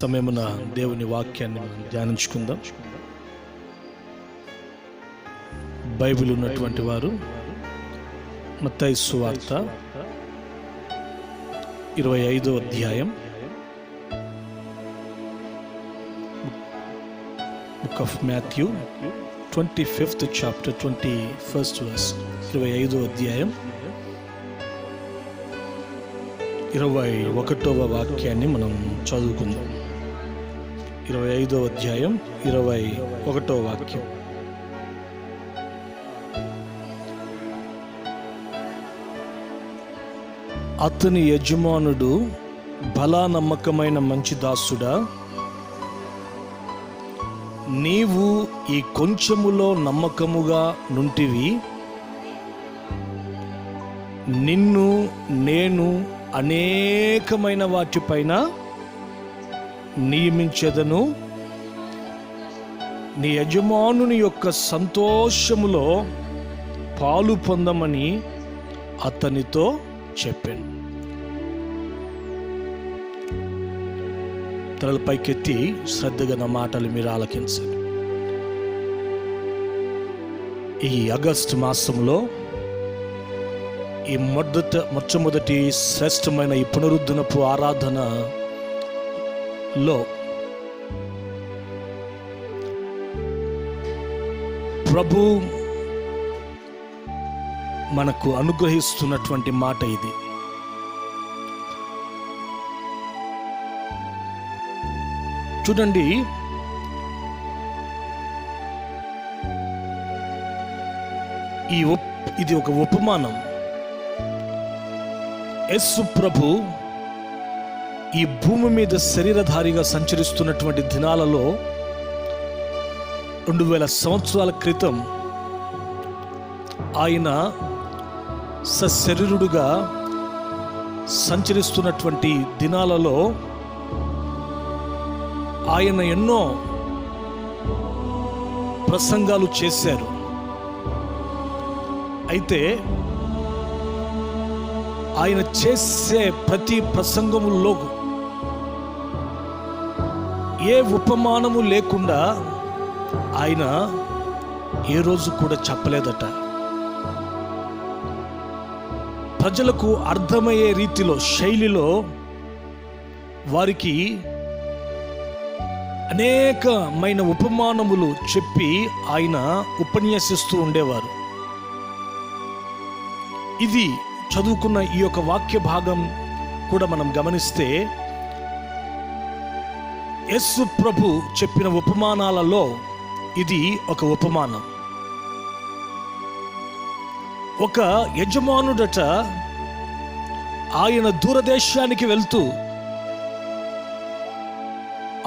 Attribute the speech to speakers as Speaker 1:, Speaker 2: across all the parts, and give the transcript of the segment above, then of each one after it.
Speaker 1: సమయమున దేవుని వాక్యాన్ని ధ్యానించుకుందాం. బైబిల్ ఉన్నటువంటి వారు మత్తయి సువార్త 25వ అధ్యాయం, book of Matthew 25th chapter 21st verse, 25వ అధ్యాయం 21వ వాక్యాన్ని మనం చదువుకుందాం. 25వ అధ్యాయం 21వ వాక్యం. అతని యజమానుడు, బలా నమ్మకమైన మంచి దాసుడా, నీవు ఈ కొంచెములో నమ్మకముగా నుంటివి, నిన్ను నేను అనేకమైన వాటిపైన నియమించెదను, నీ యజమానుని యొక్క సంతోషములో పాలు పొందమని అతనితో చెప్పాను. తలలు పైకెత్తి శ్రద్ధగా నా మాటలు మీరు ఆలకించండి. ఈ ఆగస్టు మాసంలో ఈ మొట్టమొదటి శ్రేష్టమైన ఈ పునరుద్ధరణపు ఆరాధనలో ప్రభు మనకు అనుగ్రహిస్తున్నటువంటి మాట ఇది. చూడండి, ఇది ఒక ఉపమానం. యేసు ప్రభు ఈ భూమి మీద శరీరధారిగా సంచరిస్తున్నటువంటి దినాలలో 2000 సంవత్సరాల క్రితం ఆయన సశరీరుడుగా సంచరిస్తున్నటువంటి దినాలలో ఆయన ఎన్నో ప్రసంగాలు చేశారు. అయితే ఆయన చేసే ప్రతి ప్రసంగములో ఏ ఉపమానము లేకుండా ఆయన ఏ రోజు కూడా చెప్పలేదట. ప్రజలకు అర్థమయ్యే రీతిలో, శైలిలో వారికి అనేకమైన ఉపమానములు చెప్పి ఆయన ఉపన్యసిస్తూ ఉండేవారు. ఇది చదువుకున్న ఈ యొక్క వాక్య భాగం కూడా మనం గమనిస్తే, యేసు ప్రభు చెప్పిన ఉపమానాలలో ఇది ఒక ఉపమానం. ఒక యజమానుడట ఆయన దూరదేశానికి వెళ్తూ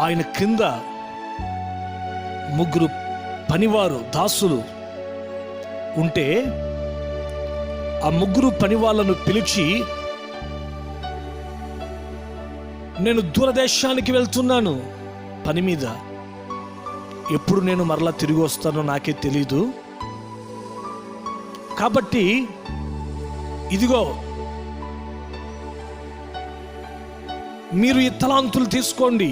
Speaker 1: ఆయన క్రింద 3 పనివారు దాసులు ఉంటే ఆ 3 పనివాళ్ళను పిలిచి, నేను దూరదేశానికి వెళ్తున్నాను పని మీద, ఎప్పుడు నేను మరలా తిరిగి వస్తానో నాకే తెలీదు, కాబట్టి ఇదిగో మీరు ఈ తలాంతులు తీసుకొని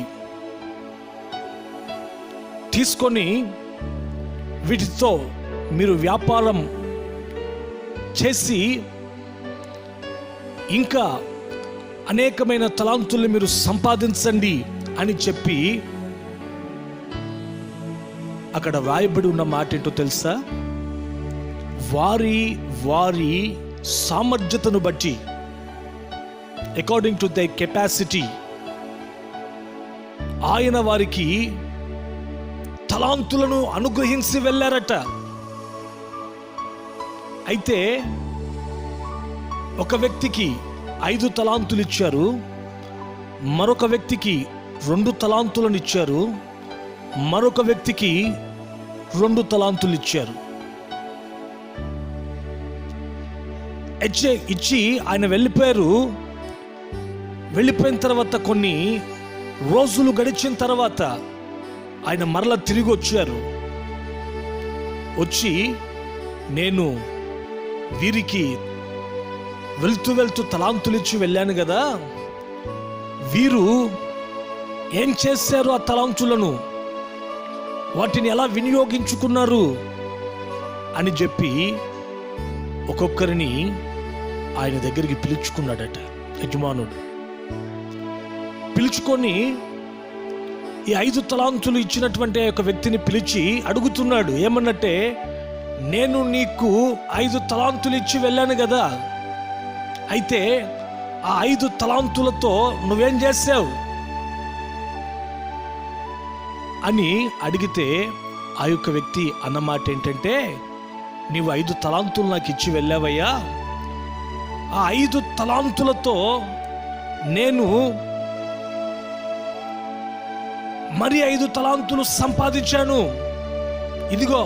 Speaker 1: వీటితో మీరు వ్యాపారం చేసి ఇంకా అనేకమైన తలాంతులు మీరు సంపాదించండి అని చెప్పి, అక్కడ వ్రాయబడి ఉన్న మాట ఏంటో తెలుసా? వారి సామర్థ్యతను బట్టి, అకార్డింగ్ టు ద కెపాసిటీ, ఆయన వారికి తలాంతులను అనుగ్రహించి వెళ్ళారట. అయితే ఒక వ్యక్తికి 5 తలాంతులు ఇచ్చారు, మరొక వ్యక్తికి 2 తలాంతులను ఇచ్చారు, మరొక వ్యక్తికి 2 తలాంతులు ఇచ్చారు. ఇచ్చి ఆయన వెళ్ళిపోయారు. వెళ్ళిపోయిన తర్వాత కొన్ని రోజులు గడిచిన తర్వాత ఆయన మరలా తిరిగి వచ్చి, నేను వీరికి వెళ్తూ తలాంతులు ఇచ్చి వెళ్ళాను కదా, వీరు ఏం చేశారు ఆ తలాంతులను, వాటిని ఎలా వినియోగించుకున్నారు అని చెప్పి ఒక్కొక్కరిని ఆయన దగ్గరికి పిలుచుకున్నాడట యజమానుడు. పిలుచుకొని ఈ 5 తలాంతులు ఇచ్చినటువంటి ఒక వ్యక్తిని పిలిచి అడుగుతున్నాడు. ఏమన్నట్టే, నేను నీకు 5 తలాంతులు ఇచ్చి వెళ్ళాను కదా, అయితే ఆ 5 తలాంతులతో నువ్వేం చేసావు అని అడిగితే ఆ యొక్క వ్యక్తి అన్నమాట ఏంటంటే, నీవు 5 తలాంతులు నాకు ఇచ్చి వెళ్ళావయ్యా, ఆ 5 తలాంతులతో నేను మరి 5 తలాంతులు సంపాదించాను, ఇదిగో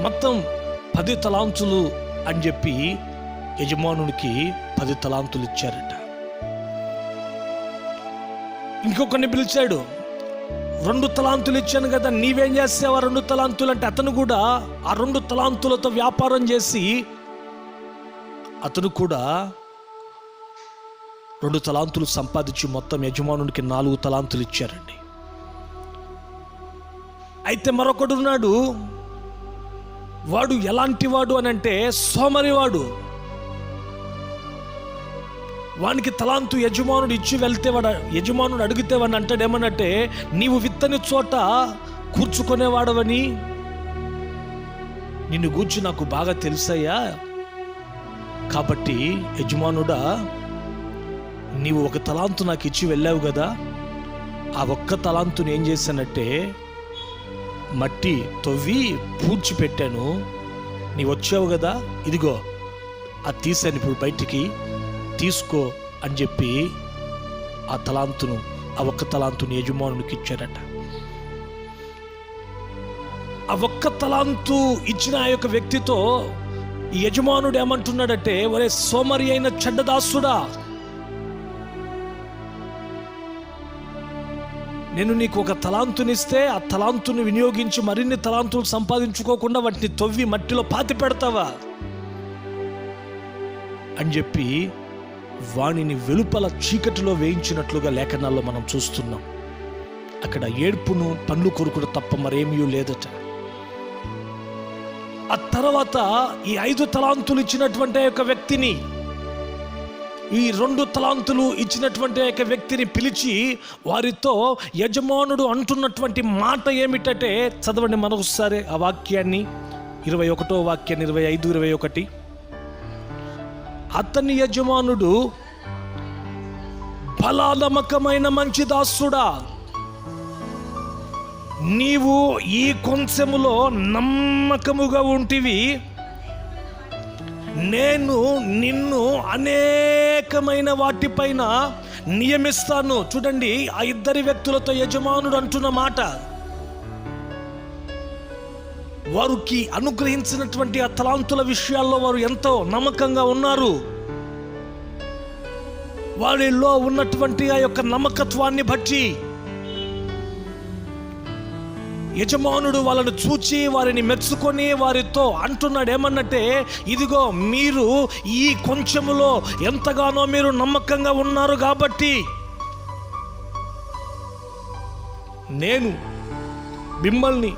Speaker 1: మొత్తం 10 తలాంతులు అని చెప్పి యజమానునికి 10 తలాంతులు ఇచ్చారట. ఇంకొకరిని పిలిచాడు, 2 తలాంతులు ఇచ్చాను కదా, నీవేం చేసావు ఆ 2 తలాంతులు అంటే, అతను కూడా ఆ 2 తలాంతులతో వ్యాపారం చేసి అతను కూడా 2 తలాంతులు సంపాదించి మొత్తం యజమానునికి 4 తలాంతులు ఇచ్చారండి. అయితే మరొకడు ఉన్నాడు, వాడు ఎలాంటి వాడు అని అంటే సోమరివాడు. వానికి తలాంతు యజమానుడు ఇచ్చి వెళ్తే యజమానుడు అడిగితే వాడిని అంటాడు ఏమనంటే, నీవు విత్తని చోట కూర్చుకునేవాడవని నిన్ను గూర్చి నాకు బాగా తెలుసయ్యా, కాబట్టి యజమానుడా నీవు 1 తలాంతు నాకు ఇచ్చి వెళ్ళావు కదా, ఆ 1 తలాంతుని ఏం చేశానంటే మట్టి తవ్వి పూడ్చిపెట్టాను, నీవు వచ్చావు కదా, ఇదిగో అది తీసాను, ఇప్పుడు బయటికి తీసుకో అని చెప్పి ఆ 1 తలాంతుని యజమానునికి ఇచ్చారట. ఆ 1 తలాంతు ఇచ్చిన ఆ యొక్క వ్యక్తితో ఈ యజమానుడు ఏమంటున్నాడంటే, ఒరే సోమరి అయిన చెడ్డదాసుడా, నేను నీకు 1 తలాంతునిస్తే ఆ తలాంతుని వినియోగించి మరిన్ని తలాంతులు సంపాదించుకోకుండా వాటిని తవ్వి మట్టిలో పాతి పెడతావా అని చెప్పి వాణిని వెలుపల చీకటిలో వేయించినట్లుగా లేఖనాల్లో మనం చూస్తున్నాం. అక్కడ ఏడ్పును పండ్లు కొరుకుడు తప్ప మరేమీ లేదట. ఆ తర్వాత ఈ 5 తలాంతులు ఇచ్చినటువంటి ఒక వ్యక్తిని, ఈ 2 తలాంతులు ఇచ్చినటువంటి ఒక వ్యక్తిని పిలిచి వారితో యజమానుడు అంటున్నటువంటి మాట ఏమిటంటే, చదవండి మరొకసారి ఆ వాక్యాన్ని, 21వ వాక్యాన్ని, 25, 21. అతని యజమానుడు, బలానమ్మకమైన మంచి దాసుడా, నీవు ఈ కొంచెములో నమ్మకముగా ఉంటివి, నేను నిన్ను అనేకమైన వాటిపైన నియమిస్తాను. చూడండి, ఆ 2 వ్యక్తులతో యజమానుడు అంటున్న మాట, వారికి అనుగ్రహించినటువంటి ఆ తలాంతుల విషయాల్లో వారు ఎంతో నమ్మకంగా ఉన్నారు. వారిలో ఉన్నటువంటి ఆ యొక్క నమ్మకత్వాన్ని బట్టి యజమానుడు వాళ్ళను చూచి వారిని మెచ్చుకొని వారితో అంటున్నాడు ఏమన్నట్టే, ఇదిగో మీరు ఈ కొంచెములో ఎంతగానో మీరు నమ్మకంగా ఉన్నారు కాబట్టి నేను మిమ్మల్ని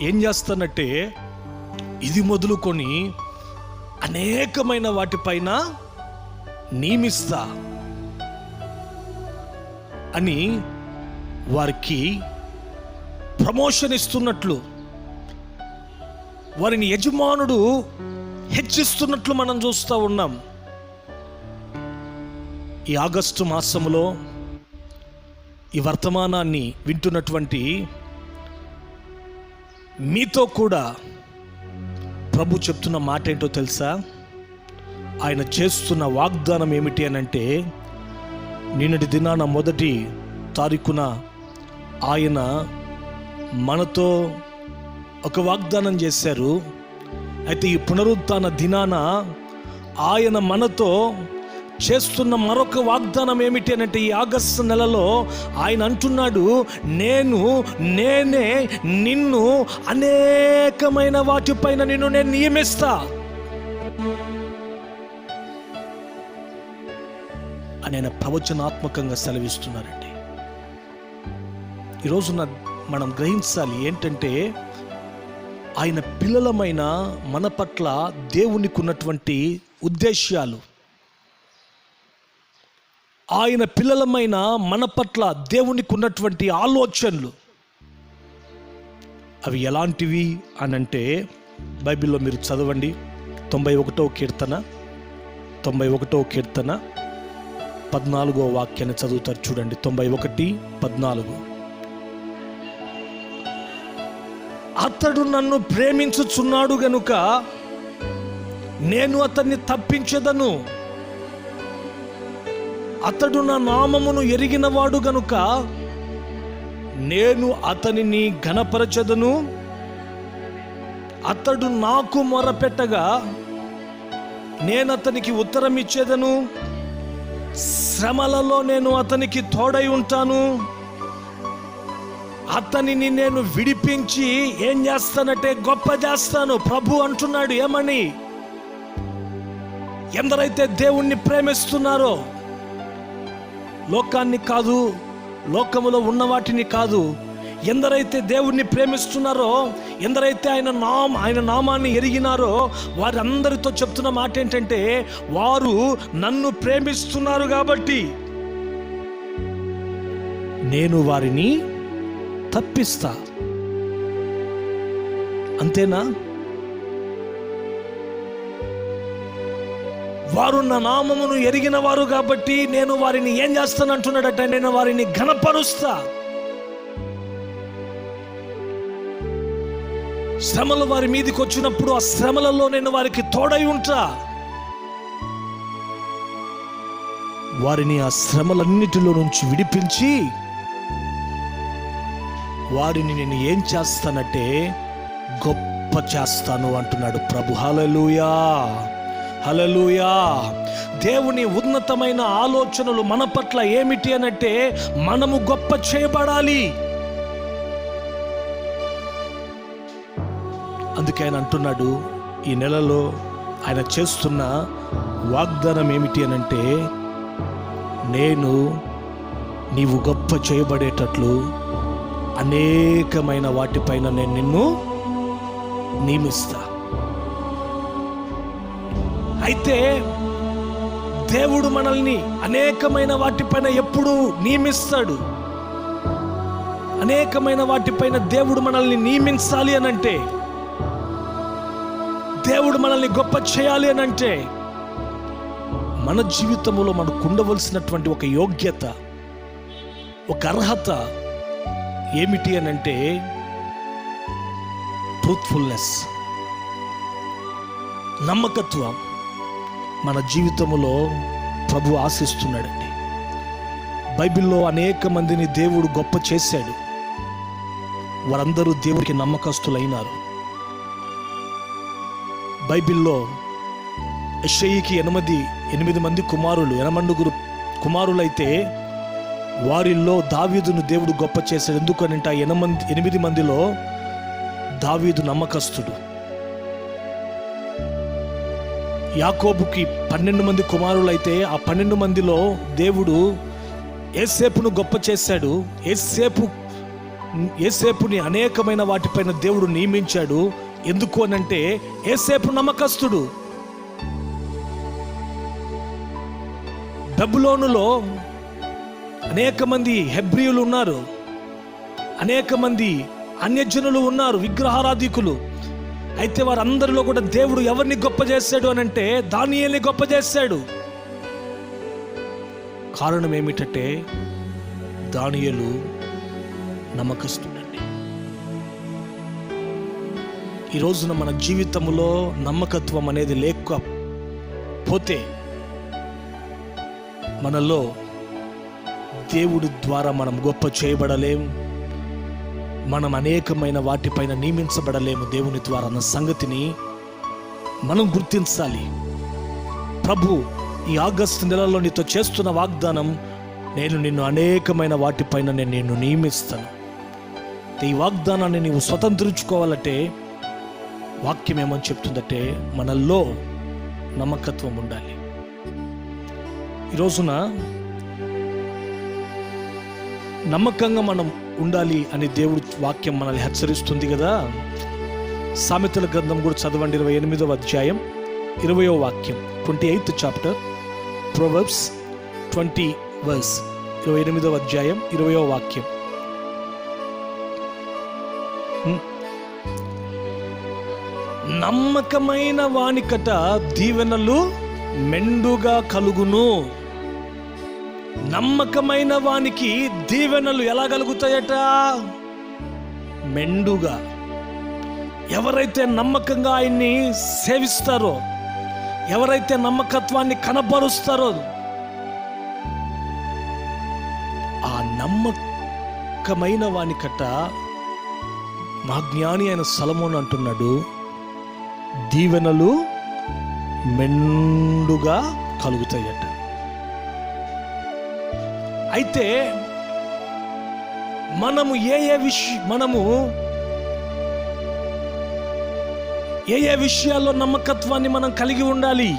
Speaker 1: ఏం చేస్తానంటే ఇది మొదలుకొని అనేకమైన వాటిపైన నియమిస్తా అని వారికి ప్రమోషన్ ఇస్తున్నట్లు, వారిని యజమానుడు హెచ్చిస్తున్నట్లు మనం చూస్తూ ఉన్నాం. ఈ ఆగస్టు మాసంలో ఈ వర్తమానాన్ని వింటున్నటువంటి మీతో కూడా ప్రభు చెప్తున్న మాట ఏంటో తెలుసా? ఆయన చేస్తున్న వాగ్దానం ఏమిటి అనంటే, నిన్నటి దినాన 1వ తారీఖున ఆయన మనతో ఒక వాగ్దానం చేశారు. అయితే ఈ పునరుత్థాన దినాన ఆయన మనతో చేస్తున్న మరొక వాగ్దానం ఏమిటి అంటే, ఈ ఆగస్టు నెలలో ఆయన అంటున్నాడు, నేనే నిన్ను అనేకమైన వాటిపైన నేను నియమిస్తా అని ఆయన ప్రవచనాత్మకంగా సెలవిస్తున్నారండి. ఈరోజున మనం గ్రహించాలి ఏంటంటే, ఆయన పిల్లలమైన మన పట్ల దేవునికి ఉన్నటువంటి ఉద్దేశ్యాలు, ఆయన పిల్లలమైన మన పట్ల దేవునికి ఉన్నటువంటి ఆలోచనలు అవి ఎలాంటివి అని అంటే, బైబిల్లో మీరు చదవండి. 91వ కీర్తన 14వ వాక్యాన్ని చదువుతారు చూడండి. 91:14. అతడు నన్ను ప్రేమించుచున్నాడు గనుక నేను అతన్ని తప్పించెదను. అతడు నా నామమును ఎరిగినవాడు గనుక నేను అతనిని ఘనపరచెదను. అతడు నాకు మొరపెట్టగా నేను అతనికి ఉత్తరం ఇచ్చేదను. శ్రమలలో నేను అతనికి తోడై ఉంటాను. అతనిని నేను విడిపించి ఏం చేస్తానంటే గొప్ప చేస్తాను. ప్రభు అంటున్నాడు ఏమని? ఎందరైతే దేవుణ్ణి ప్రేమిస్తున్నారో, లోకాన్ని కాదు, లోకములో ఉన్న వాటిని కాదు, ఎందరైతే దేవుణ్ణి ప్రేమిస్తున్నారో, ఎందరైతే ఆయన నామాన్ని ఎరిగినారో, వారందరితో చెప్తున్న మాట ఏంటంటే, వారు నన్ను ప్రేమిస్తున్నారు కాబట్టి నేను వారిని తప్పిస్తా. అంతేనా? వారు నా నామమును ఎరిగిన వారు కాబట్టి నేను వారిని ఏం చేస్తానంటున్నాడట? నేను వారిని ఘనపరుస్తా. శ్రమలు వారి మీదకి వచ్చినప్పుడు ఆ శ్రమలలో నేను వారికి తోడై ఉంటా. వారిని ఆ శ్రమలన్నిటిలో నుంచి విడిపించి వారిని నేను ఏం చేస్తానంటే గొప్ప చేస్తాను అంటున్నాడు ప్రభు. హల్లెలూయా, హల్లెలూయా. దేవుని ఉన్నతమైన ఆలోచనలు మన పట్ల ఏమిటి అనంటే, మనము గొప్ప చేయబడాలి. అందుకే ఆయన అంటున్నాడు, ఈ నెలలో ఆయన చేస్తున్న వాగ్దానం ఏమిటి అనంటే, నీవు గొప్ప చేయబడేటట్లు అనేకమైన వాటిపైన నేను నిన్ను నియమిస్తా. అయితే దేవుడు మనల్ని అనేకమైన వాటిపైన ఎప్పుడు నియమిస్తాడు? అనేకమైన వాటిపైన దేవుడు మనల్ని నియమించాలి అనంటే, దేవుడు మనల్ని గొప్ప చేయాలి అనంటే, మన జీవితంలో మనకు ఉండవలసినటువంటి ఒక యోగ్యత, ఒక అర్హత ఏమిటి అనంటే ట్రూత్ఫుల్నెస్, నమ్మకత్వం. మన జీవితంలో ప్రభు ఆశిస్తున్నాడండి. బైబిల్లో అనేక మందిని దేవుడు గొప్ప చేశాడు. వారందరూ దేవుడికి నమ్మకస్తులైనారు. బైబిల్లో యెషయికి 8 మంది కుమారులు, 8 కుమారులైతే వారిల్లో దావీదును దేవుడు గొప్ప చేశాడు. ఎందుకనంటే ఆ 8 మందిలో దావీదు నమ్మకస్తుడు. యాకోబుకి 12 మంది కుమారులు అయితే ఆ 12 మందిలో దేవుడు యోసేపును గొప్ప చేశాడు. యోసేపుని అనేకమైన వాటిపైన దేవుడు నియమించాడు. ఎందుకు అనంటే యోసేపు నమ్మకస్తుడు. బబులోనులో అనేక మంది హెబ్రీయులు ఉన్నారు, అనేక మంది అన్యజనులు ఉన్నారు, విగ్రహారాధికులు. అయితే వారందరిలో కూడా దేవుడు ఎవరిని గొప్ప చేశాడు అనంటే దానియేలుని గొప్ప చేశాడు. కారణం ఏమిటంటే దానియేలు నమ్మకస్తుడండి. ఈ రోజున మన జీవితంలో నమ్మకత్వం అనేది లేకపోతే మనలో దేవుడి ద్వారా మనం గొప్ప చేయబడలేము, మనం అనేకమైన వాటిపైన నియమించబడలేము దేవుని ద్వారా అన్న సంగతిని మనం గుర్తించాలి. ప్రభు ఈ ఆగస్టు నెలలో నీతో చేస్తున్న వాగ్దానం, నేను నిన్ను అనేకమైన వాటిపైన నేను నిన్ను నియమిస్తాను. ఈ వాగ్దానాన్ని నీవు స్వతంత్రించుకోవాలంటే వాక్యం ఏమని చెప్తుందంటే మనలో నమ్మకత్వం ఉండాలి. ఈ రోజున నమ్మకంగా మనం ఉండాలి అని దేవుడు వాక్యం మనల్ని హెచ్చరిస్తుంది కదా. సామెతల గ్రంథం కూడా చదవండి, 28వ అధ్యాయం 20వ వాక్యం, 28th చాప్టర్, ప్రొవర్బ్స్ 20 verse, 28వ అధ్యాయం 20వ వాక్యం. నమ్మకమైన వానికట దీవెనలు మెండుగా కలుగును. నమ్మకమైన వానికి దీవెనలు ఎలా కలుగుతాయట? మెండుగా. ఎవరైతే నమ్మకంగా ఆయన్ని సేవిస్తారో, ఎవరైతే నమ్మకత్వాన్ని కనబరుస్తారో, ఆ నమ్మకమైన వానికట మా జ్ఞాని అయిన సొలొమోను అంటున్నాడు, దీవెనలు మెండుగా కలుగుతాయట. అయితే మనము ఏ విషయాల్లో నమ్మకత్వాన్ని మనం కలిగి ఉండాలి?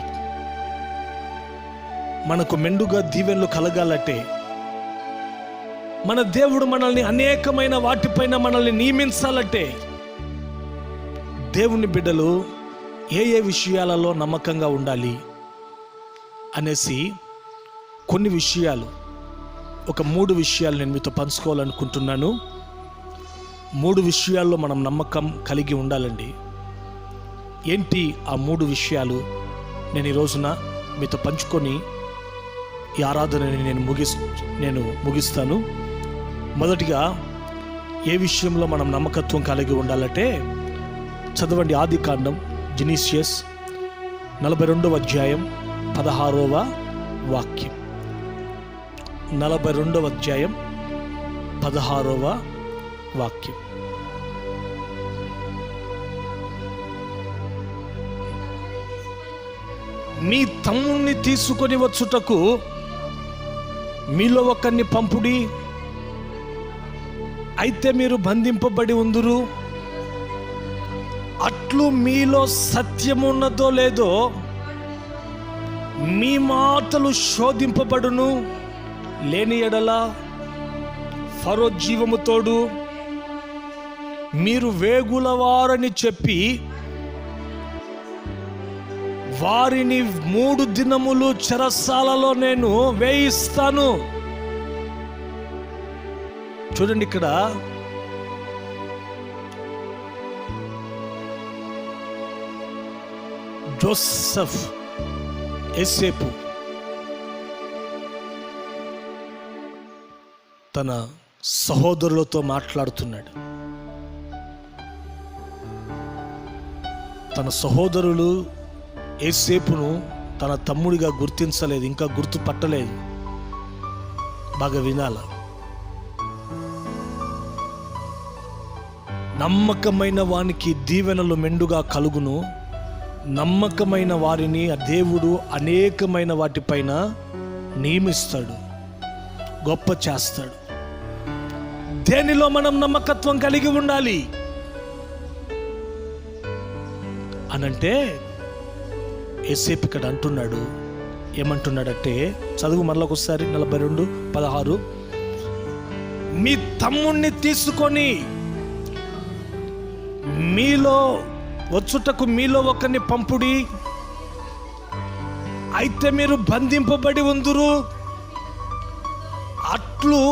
Speaker 1: మనకు మెండుగా దీవెనలు కలగాలంటే మన దేవుడు మనల్ని అనేకమైన వాటిపైన మనల్ని నియమించాలంటే దేవుని బిడ్డలు ఏ విషయాలలో నమ్మకంగా ఉండాలి అనేసి కొన్ని విషయాలు, ఒక 3 విషయాలు నేను మీతో పంచుకోవాలనుకుంటున్నాను. 3 విషయాల్లో మనం నమ్మకం కలిగి ఉండాలండి. ఏంటి ఆ 3 విషయాలు? నేను ఈ రోజున మీతో పంచుకొని ఈ ఆరాధనని నేను ముగిస్తాను. మొదటిగా ఏ విషయంలో మనం నమ్మకత్వం కలిగి ఉండాలంటే చదవండి, ఆదికాండం, జెనీసియస్ 42వ అధ్యాయం 16వ వాక్యం. 42వ అధ్యాయం 16వ వాక్యం. మీ తమ్ముణ్ణి తీసుకొని వచ్చుటకు మీలో ఒకరిని పంపుడి, అయితే మీరు బంధింపబడి ఉందురు. అట్లు మీలో సత్యమున్నదో లేదో మీ మాటలు శోధింపబడును. లేని ఎడల ఫరో జీవము తోడు మీరు వేగులవారని చెప్పి వారిని 3 దినములు చెరసాలలో నేను వేయిస్తాను. చూడండి, ఇక్కడ జోసెఫ్, యోసేపు తన సహోదరులతో మాట్లాడుతున్నాడు. తన సహోదరులు యోసేపును తన తమ్ముడిగా గుర్తించలేదు, ఇంకా గుర్తుపట్టలేదు. బాగా వినాల. నమ్మకమైన వానికి దీవెనలు మెండుగా కలుగును. నమ్మకమైన వారిని దేవుడు అనేకమైన వాటిపైన నియమిస్తాడు, గొప్ప చేస్తాడు. దేనిలో మనం నమ్మకత్వం కలిగి ఉండాలి అనంటే యోసేపు ఇక్కడ అంటున్నాడు. ఏమంటున్నాడంటే, చదువు మరొకసారి 42:16. మీ తమ్ముణ్ణి తీసుకొని మీలో వచ్చుటకు మీలో ఒకరిని పంపుడి, అయితే మీరు బంధింపబడి ఉందురు. అట్లు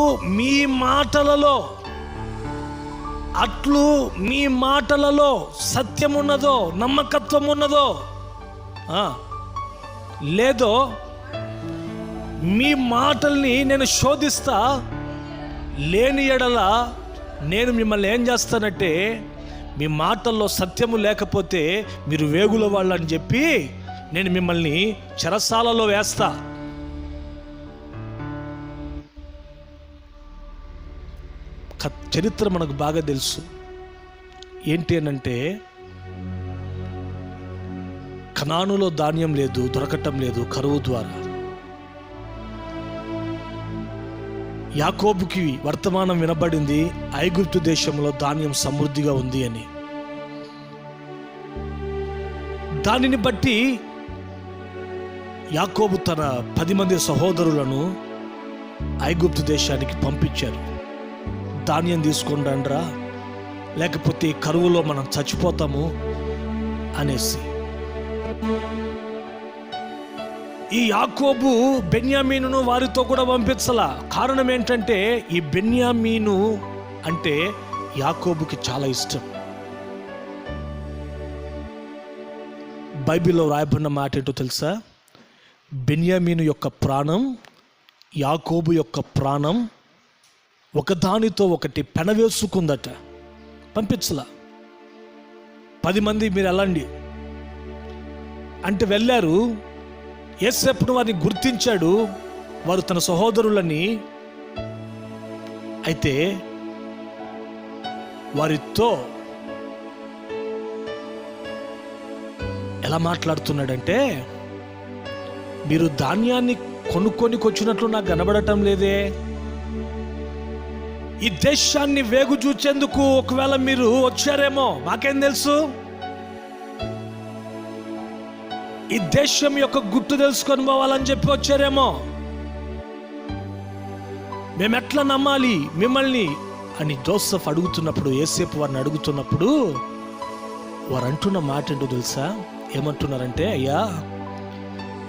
Speaker 1: మీ మాటలలో సత్యం ఉన్నదో, నమ్మకత్వం ఉన్నదో లేదో మీ మాటల్ని నేను శోధిస్తా. లేని ఎడల నేను మిమ్మల్ని ఏం చేస్తానంటే, మీ మాటల్లో సత్యము లేకపోతే మీరు వేగుల వాళ్ళని చెప్పి నేను మిమ్మల్ని చెరసాలలో వేస్తా. చరిత్ర మనకు బాగా తెలుసు. ఏంటి అనంటే, కనానులో ధాన్యం లేదు, దొరకటం లేదు, కరువు ద్వారా. యాకోబుకి వర్తమానం వినబడింది, ఐగుప్తు దేశంలో ధాన్యం సమృద్ధిగా ఉంది అని. దానిని బట్టి యాకోబు తన 10 మంది సహోదరులను ఐగుప్తు దేశానికి పంపించారు. ధాన్యం తీసుకొని రండిరా, లేకపోతే ఈ కరువులో మనం చచ్చిపోతాము అనేసి. ఈ యాకోబు బెన్యామీనును వారితో కూడా పంపించలా. కారణం ఏంటంటే ఈ బెన్యామీను అంటే యాకోబుకి చాలా ఇష్టం. బైబిల్లో రాయబడిన మాట ఏంటో తెలుసా? బెన్యామీను యొక్క ప్రాణం, యాకోబు యొక్క ప్రాణం ఒకదానితో ఒకటి పెనవేసుకుందట. పంపించలా. 10 మంది మీరు వెళ్ళండి అంటే వెళ్ళారు. యేసేపును వారిని గుర్తించాడు, వారు తన సహోదరులని. అయితే వారితో ఎలా మాట్లాడుతున్నాడంటే, మీరు ధాన్యాన్ని కొనుక్కొని వచ్చినట్లు నాకు కనబడటం లేదే. ఈ దేశాన్ని వేగు చూచేందుకు ఒకవేళ మీరు వచ్చారేమో, మాకేం తెలుసు. ఈ దేశం యొక్క గుట్టు తెలుసుకొని పోవాలని చెప్పి వచ్చారేమో. మేము ఎట్లా నమ్మాలి మిమ్మల్ని అని జోసెఫ్ అడుగుతున్నప్పుడు, యేసేపు వారిని అడుగుతున్నప్పుడు వారు అంటున్న మాట ఏంటో తెలుసా? ఏమంటున్నారంటే, అయ్యా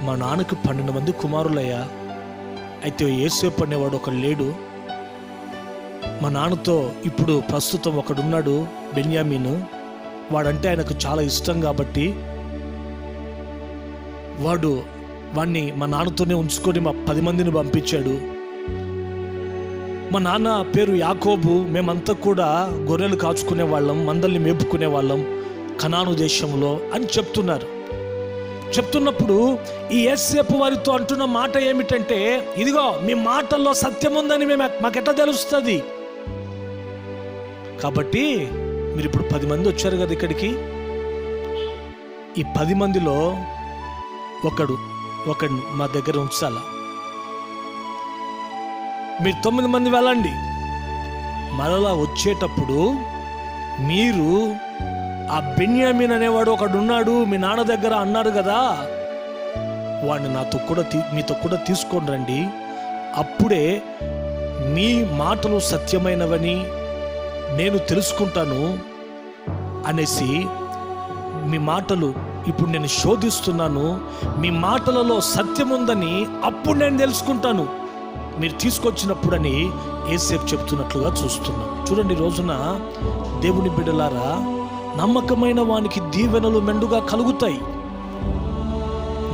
Speaker 1: మా నాన్నకు 12 మంది కుమారులయ్యా, అయితే యేసేపు అనేవాడు ఒకడు లేడు. మా నాన్నతో ఇప్పుడు ప్రస్తుతం ఒకడున్నాడు బెన్యామీను, వాడంటే ఆయనకు చాలా ఇష్టం కాబట్టి వాడిని మా నాన్నతోనే ఉంచుకొని మా 10 మందిని పంపించాడు. మా నాన్న పేరు యాకోబు, మేమంతా కూడా గొర్రెలు కాచుకునే వాళ్ళం, మందల్ని మేపుకునే వాళ్ళం కనాను దేశంలో అని చెప్తున్నప్పుడు ఈ యేసేపు వారితో అంటున్న మాట ఏమిటంటే, ఇదిగో మీ మాటల్లో సత్యం ఉందని మాకెట్లా తెలుస్తుంది? కాబట్టి మీరు ఇప్పుడు 10 మంది వచ్చారు కదా ఇక్కడికి, ఈ 10 మందిలో ఒకడు మా దగ్గర ఉంచాలా. మీరు 9 మంది వెళ్ళండి. మరలా వచ్చేటప్పుడు మీరు ఆ బెన్యామీన్ అనేవాడు ఒకడు ఉన్నాడు మీ నాన్న దగ్గర అన్నారు కదా, వాడిని మీతో కూడా తీసుకొని రండి. అప్పుడే మీ మాటలు సత్యమైనవని నేను తెలుసుకుంటాను అనేసి, మీ మాటలు ఇప్పుడు నేను శోధిస్తున్నాను, మీ మాటలలో సత్యం ఉందని అప్పుడు నేను తెలుసుకుంటాను మీరు తీసుకొచ్చినప్పుడని యేసేపు చెప్తున్నట్లుగా చూస్తున్నాం. చూడండి, రోజున దేవుని బిడ్డలారా, నమ్మకమైన వానికి దీవెనలు మెండుగా కలుగుతాయి.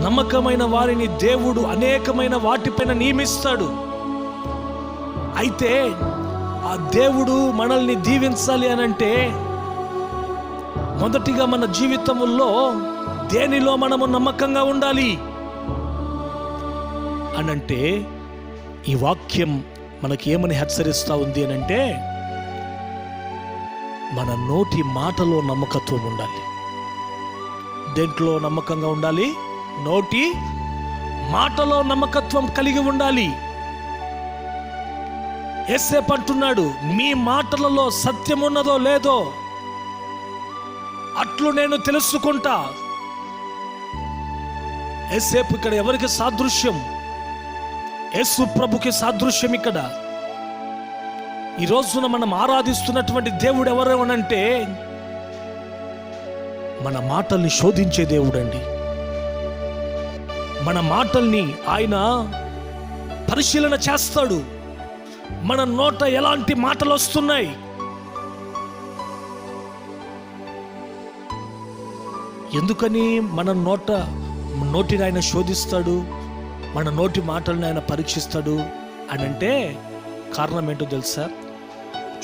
Speaker 1: నమ్మకమైన వారిని దేవుడు అనేకమైన వాటిపైన నియమిస్తాడు. అయితే ఆ దేవుడు మనల్ని దీవించాలి అనంటే మొదటిగా మన జీవితంలో దేనిలో మనము నమ్మకంగా ఉండాలి అనంటే, ఈ వాక్యం మనకి ఏమని హెచ్చరిస్తూ ఉంది అనంటే, మన నోటి మాటలో నమ్మకత్వం ఉండాలి. దేంట్లో నమ్మకంగా ఉండాలి? నోటి మాటలో నమ్మకత్వం కలిగి ఉండాలి. యేసేపు అంటున్నాడు, మీ మాటలలో సత్యం ఉన్నదో లేదో అట్లు నేను తెలుసుకుంటా. యేసేపు ఇక్కడ ఎవరికి సాదృశ్యం? యేసు ప్రభుకి సాదృశ్యం. ఇక్కడ ఈ రోజున మనం ఆరాధిస్తున్నటువంటి దేవుడు ఎవరు అనంటే, మన మాటల్ని శోధించే దేవుడండి. మన మాటల్ని ఆయన పరిశీలన చేస్తాడు. మన నోట ఎలాంటి మాటలు వస్తున్నాయి, ఎందుకని మన నోటిని ఆయన శోధిస్తాడు, మన నోటి మాటలను ఆయన పరీక్షిస్తాడు అని అంటే కారణం ఏంటో తెలుసా?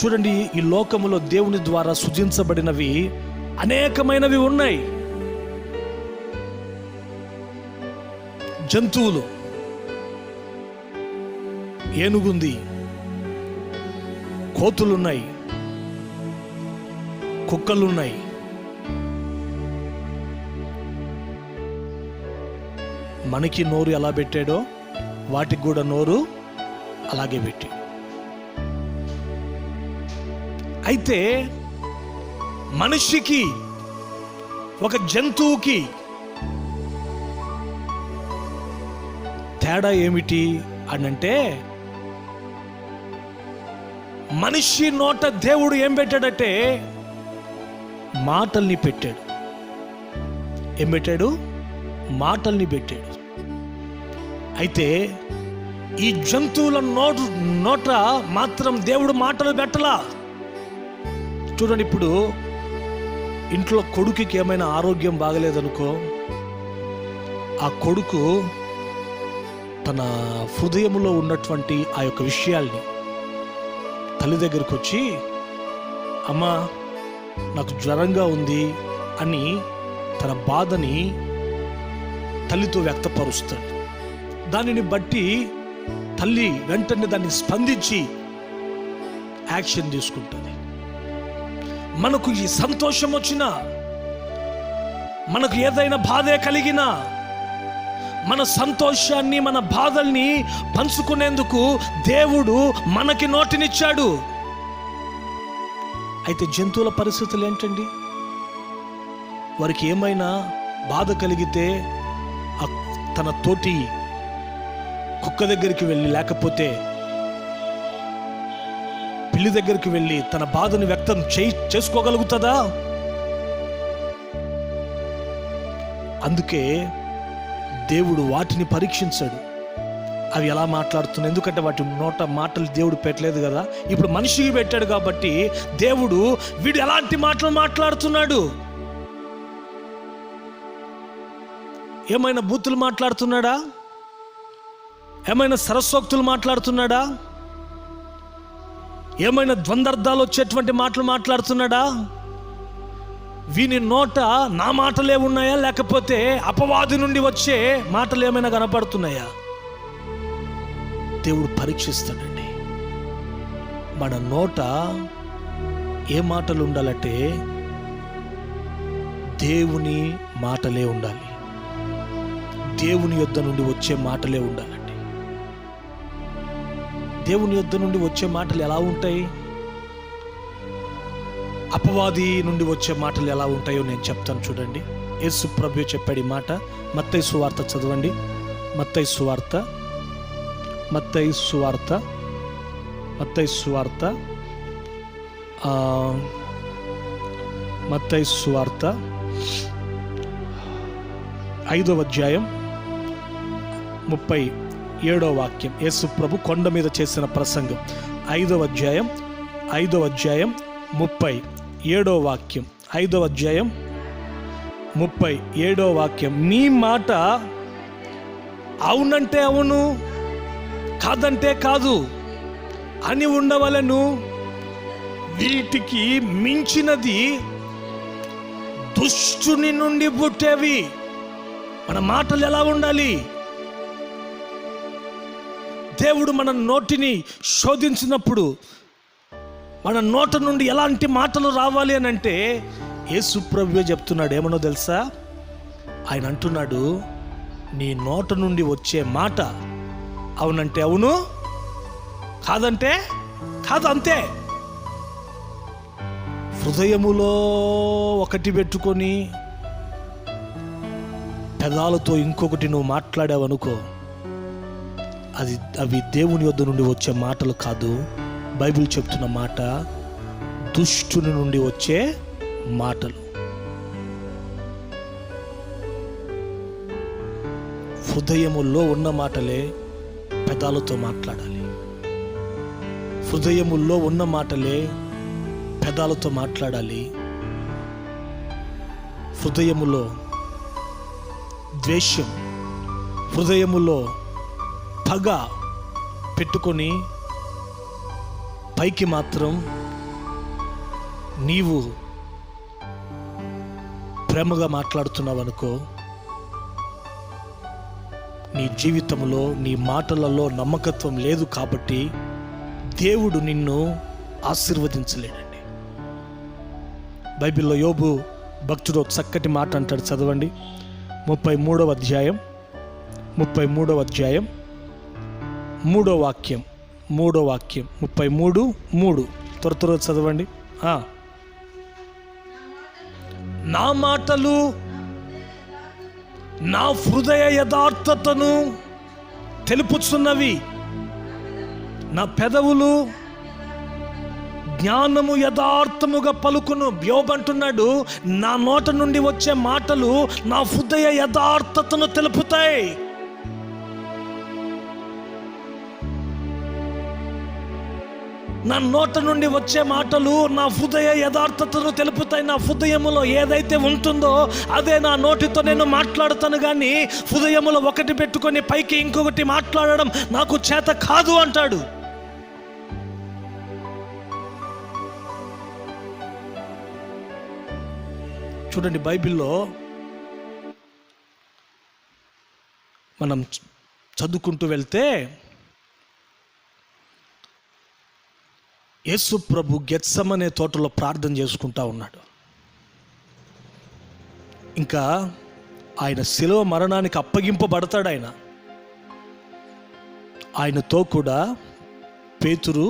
Speaker 1: చూడండి, ఈ లోకములో దేవుని ద్వారా సృజించబడినవి అనేకమైనవి ఉన్నాయి. జంతువులు, ఏనుగుంది, కోతులున్నాయి, కుక్కలున్నాయి. మనకి నోరు ఎలా పెట్టాడో వాటికి కూడా నోరు అలాగే పెట్టి. అయితే మనిషికి ఒక జంతువుకి తేడా ఏమిటి అనంటే, మనిషి నోట దేవుడు ఏం పెట్టాడంటే మాటల్ని పెట్టాడు. ఏం పెట్టాడు? మాటల్ని పెట్టాడు. అయితే ఈ జంతువుల నోట మాత్రం దేవుడు మాటలు పెట్టలా. చూడండి, ఇప్పుడు ఇంట్లో కొడుకుకి ఏమైనా ఆరోగ్యం బాగలేదనుకో, ఆ కొడుకు తన హృదయంలో ఉన్నటువంటి ఆ యొక్క విషయాల్ని తల్లి దగ్గరికి వచ్చి, అమ్మా నాకు జ్వరంగా ఉంది అని తన బాధని తల్లితో వ్యక్తపరుస్తాడు. దానిని బట్టి తల్లి వెంటనే దాన్ని స్పందించి యాక్షన్ తీసుకుంటుంది. మనకు ఈ సంతోషం వచ్చినా, మనకు ఏదైనా బాధే కలిగినా, మన సంతోషాన్ని మన బాధల్ని పంచుకునేందుకు దేవుడు మనకి నోటినిచ్చాడు. అయితే జంతువుల పరిస్థితులు ఏంటండి? వారికి ఏమైనా బాధ కలిగితే తన తోటి కుక్క దగ్గరికి వెళ్ళి, లేకపోతే పిల్లి దగ్గరికి వెళ్ళి తన బాధను వ్యక్తం చేసుకోగలుగుతుందా? అందుకే దేవుడు వాటిని పరీక్షించాడు. అవి ఎలా మాట్లాడుతున్నాయి, ఎందుకంటే వాటి నోట మాటలు దేవుడు పెట్టలేదు కదా, ఇప్పుడు మనిషికి పెట్టాడు కాబట్టి దేవుడు వీడు ఎలాంటి మాటలు మాట్లాడుతున్నాడు, ఏమైనా బూతులు మాట్లాడుతున్నాడా, ఏమైనా సరస్వక్తులు మాట్లాడుతున్నాడా, ఏమైనా ద్వంద్వార్థాలు వచ్చేటువంటి మాటలు మాట్లాడుతున్నాడా, వీని నోట నా మాటలే ఉన్నాయా, లేకపోతే అపవాది నుండి వచ్చే మాటలు ఏమైనా కనపడుతున్నాయా? దేవుడు పరీక్షిస్తాడండి. మన నోట ఏ మాటలు ఉండాలంటే దేవుని మాటలే ఉండాలి, దేవుని యొద్ద నుండి వచ్చే మాటలే ఉండాలండి. దేవుని యొద్ద నుండి వచ్చే మాటలు ఎలా ఉంటాయి, అపవాది నుండి వచ్చే మాటలు ఎలా ఉంటాయో నేను చెప్తాను. చూడండి, యేసు ప్రభువే చెప్పాడు ఈ మాట. మత్తయి సువార్త చదవండి. మత్తయి సువార్త 5వ అధ్యాయం 37వ వాక్యం. యేసు ప్రభు కొండ మీద చేసిన ప్రసంగం. 5వ అధ్యాయం 37వ వాక్యం. 5వ అధ్యాయం 37వ వాక్యం. మీ మాట అవునంటే అవును, కాదంటే కాదు అని ఉండవలెను. వీటికి మించినది దుష్టుని నుండి పుట్టేవి. మన మాటలు ఎలా ఉండాలి? దేవుడు మన నోటిని శోధించినప్పుడు మన నోట నుండి ఎలాంటి మాటలు రావాలి అని అంటే యేసు ప్రభువే చెప్తున్నాడు. ఏమనో తెలుసా? ఆయన అంటున్నాడు, నీ నోట నుండి వచ్చే మాట అవునంటే అవును, కాదంటే కాదు, అంతే. హృదయములో ఒకటి పెట్టుకొని పెదాలతో ఇంకొకటి నువ్వు మాట్లాడావనుకో, అవి దేవుని యొద్ద నుండి వచ్చే మాటలు కాదు. బైబిల్ చెప్తున్న మాట దుష్టుని నుండి వచ్చే మాటలు. హృదయములో ఉన్న మాటలే పెదాలతో మాట్లాడాలి. హృదయములో ఉన్న మాటలే పెదాలతో మాట్లాడాలి. హృదయములో ద్వేషం, హృదయములో పగ పెట్టుకొని పైకి మాత్రం నీవు ప్రేమగా మాట్లాడుతున్నావు అనుకో, నీ జీవితంలో నీ మాటలలో నమ్మకత్వం లేదు కాబట్టి దేవుడు నిన్ను ఆశీర్వదించలేడండి. బైబిల్లో యోబు భక్తుడు ఒక చక్కటి మాట అంటాడు, చదవండి. 33వ అధ్యాయం 3వ వాక్యం 33:3 త్వర చదవండి. నా మాటలు నా హృదయ యథార్థతను తెలుపుచున్నవి, నా పెదవులు జ్ఞానము యథార్థముగా పలుకును. యోబు అంటున్నాడు, నా నోట నుండి వచ్చే మాటలు నా హృదయ యథార్థతను తెలుపుతాయి. నా నోట నుండి వచ్చే మాటలు నా హృదయ యథార్థతను తెలుపుతాయి. నా హృదయములో ఏదైతే ఉంటుందో అదే నా నోటితో నేను మాట్లాడుతాను, కానీ హృదయములో ఒకటి పెట్టుకొని పైకి ఇంకొకటి మాట్లాడడం నాకు చేత కాదు అంటాడు. చూడండి, బైబిల్లో మనం చదువుకుంటూ వెళ్తే యేసు ప్రభు గెత్సెమనే తోటలో ప్రార్థన చేసుకుంటా ఉన్నాడు. ఇంకా ఆయన శిలువ మరణానికి అప్పగింపబడతాడు. ఆయనతో కూడా పేతురు,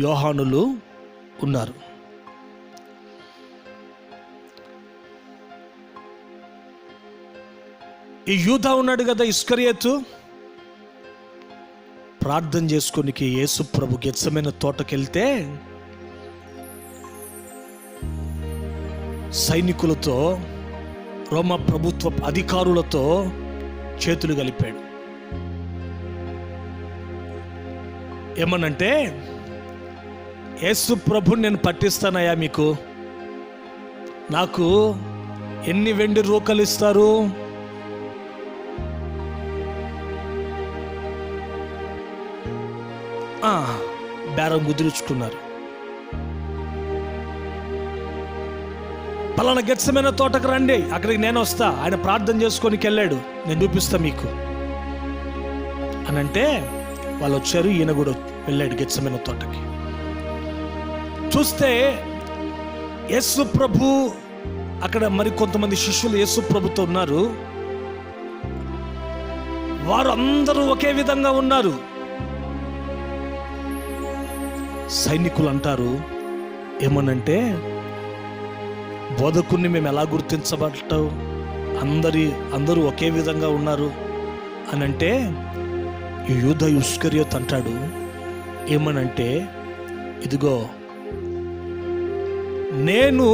Speaker 1: యోహానులు ఉన్నారు. ఈ యూదా ఉన్నాడు కదా, ఇస్కరియోతు, ప్రార్థన చేసుకోనికి యేసు ప్రభు గెత్సెమనే తోటకెళ్తే సైనికులతో, రోమా ప్రభుత్వ అధికారులతో చేతులు కలిపాడు. ఏమనంటే, యేసు ప్రభు నేను పట్టిస్తానయ్యా, మీకు నాకు ఎన్ని వెండి రూకలు ఇస్తారు? బేరం కుదుర్చుకున్నారు. పలానా గెత్సెమనే తోటకు రండి, అక్కడికి నేను వస్తా, ఆయన ప్రార్థన చేసుకోనికి వెళ్ళాడు, నేను చూపిస్తా మీకు అని అంటే వాళ్ళు వచ్చారు. ఈయన కూడా వెళ్ళాడు గెత్సెమనే తోటకి. చూస్తే యేసు ప్రభు అక్కడ మరి కొంతమంది శిష్యులు యేసు ప్రభుతో ఉన్నారు. వారు అందరూ ఒకే విధంగా ఉన్నారు. సైనికులు అంటారు ఏమనంటే, బోధకుణ్ణి మేము ఎలా గుర్తించబడతావు, అందరూ ఒకే విధంగా ఉన్నారు అని అంటే, యూదా ఇస్కరియోతు అంటాడు ఏమనంటే, ఇదిగో నేను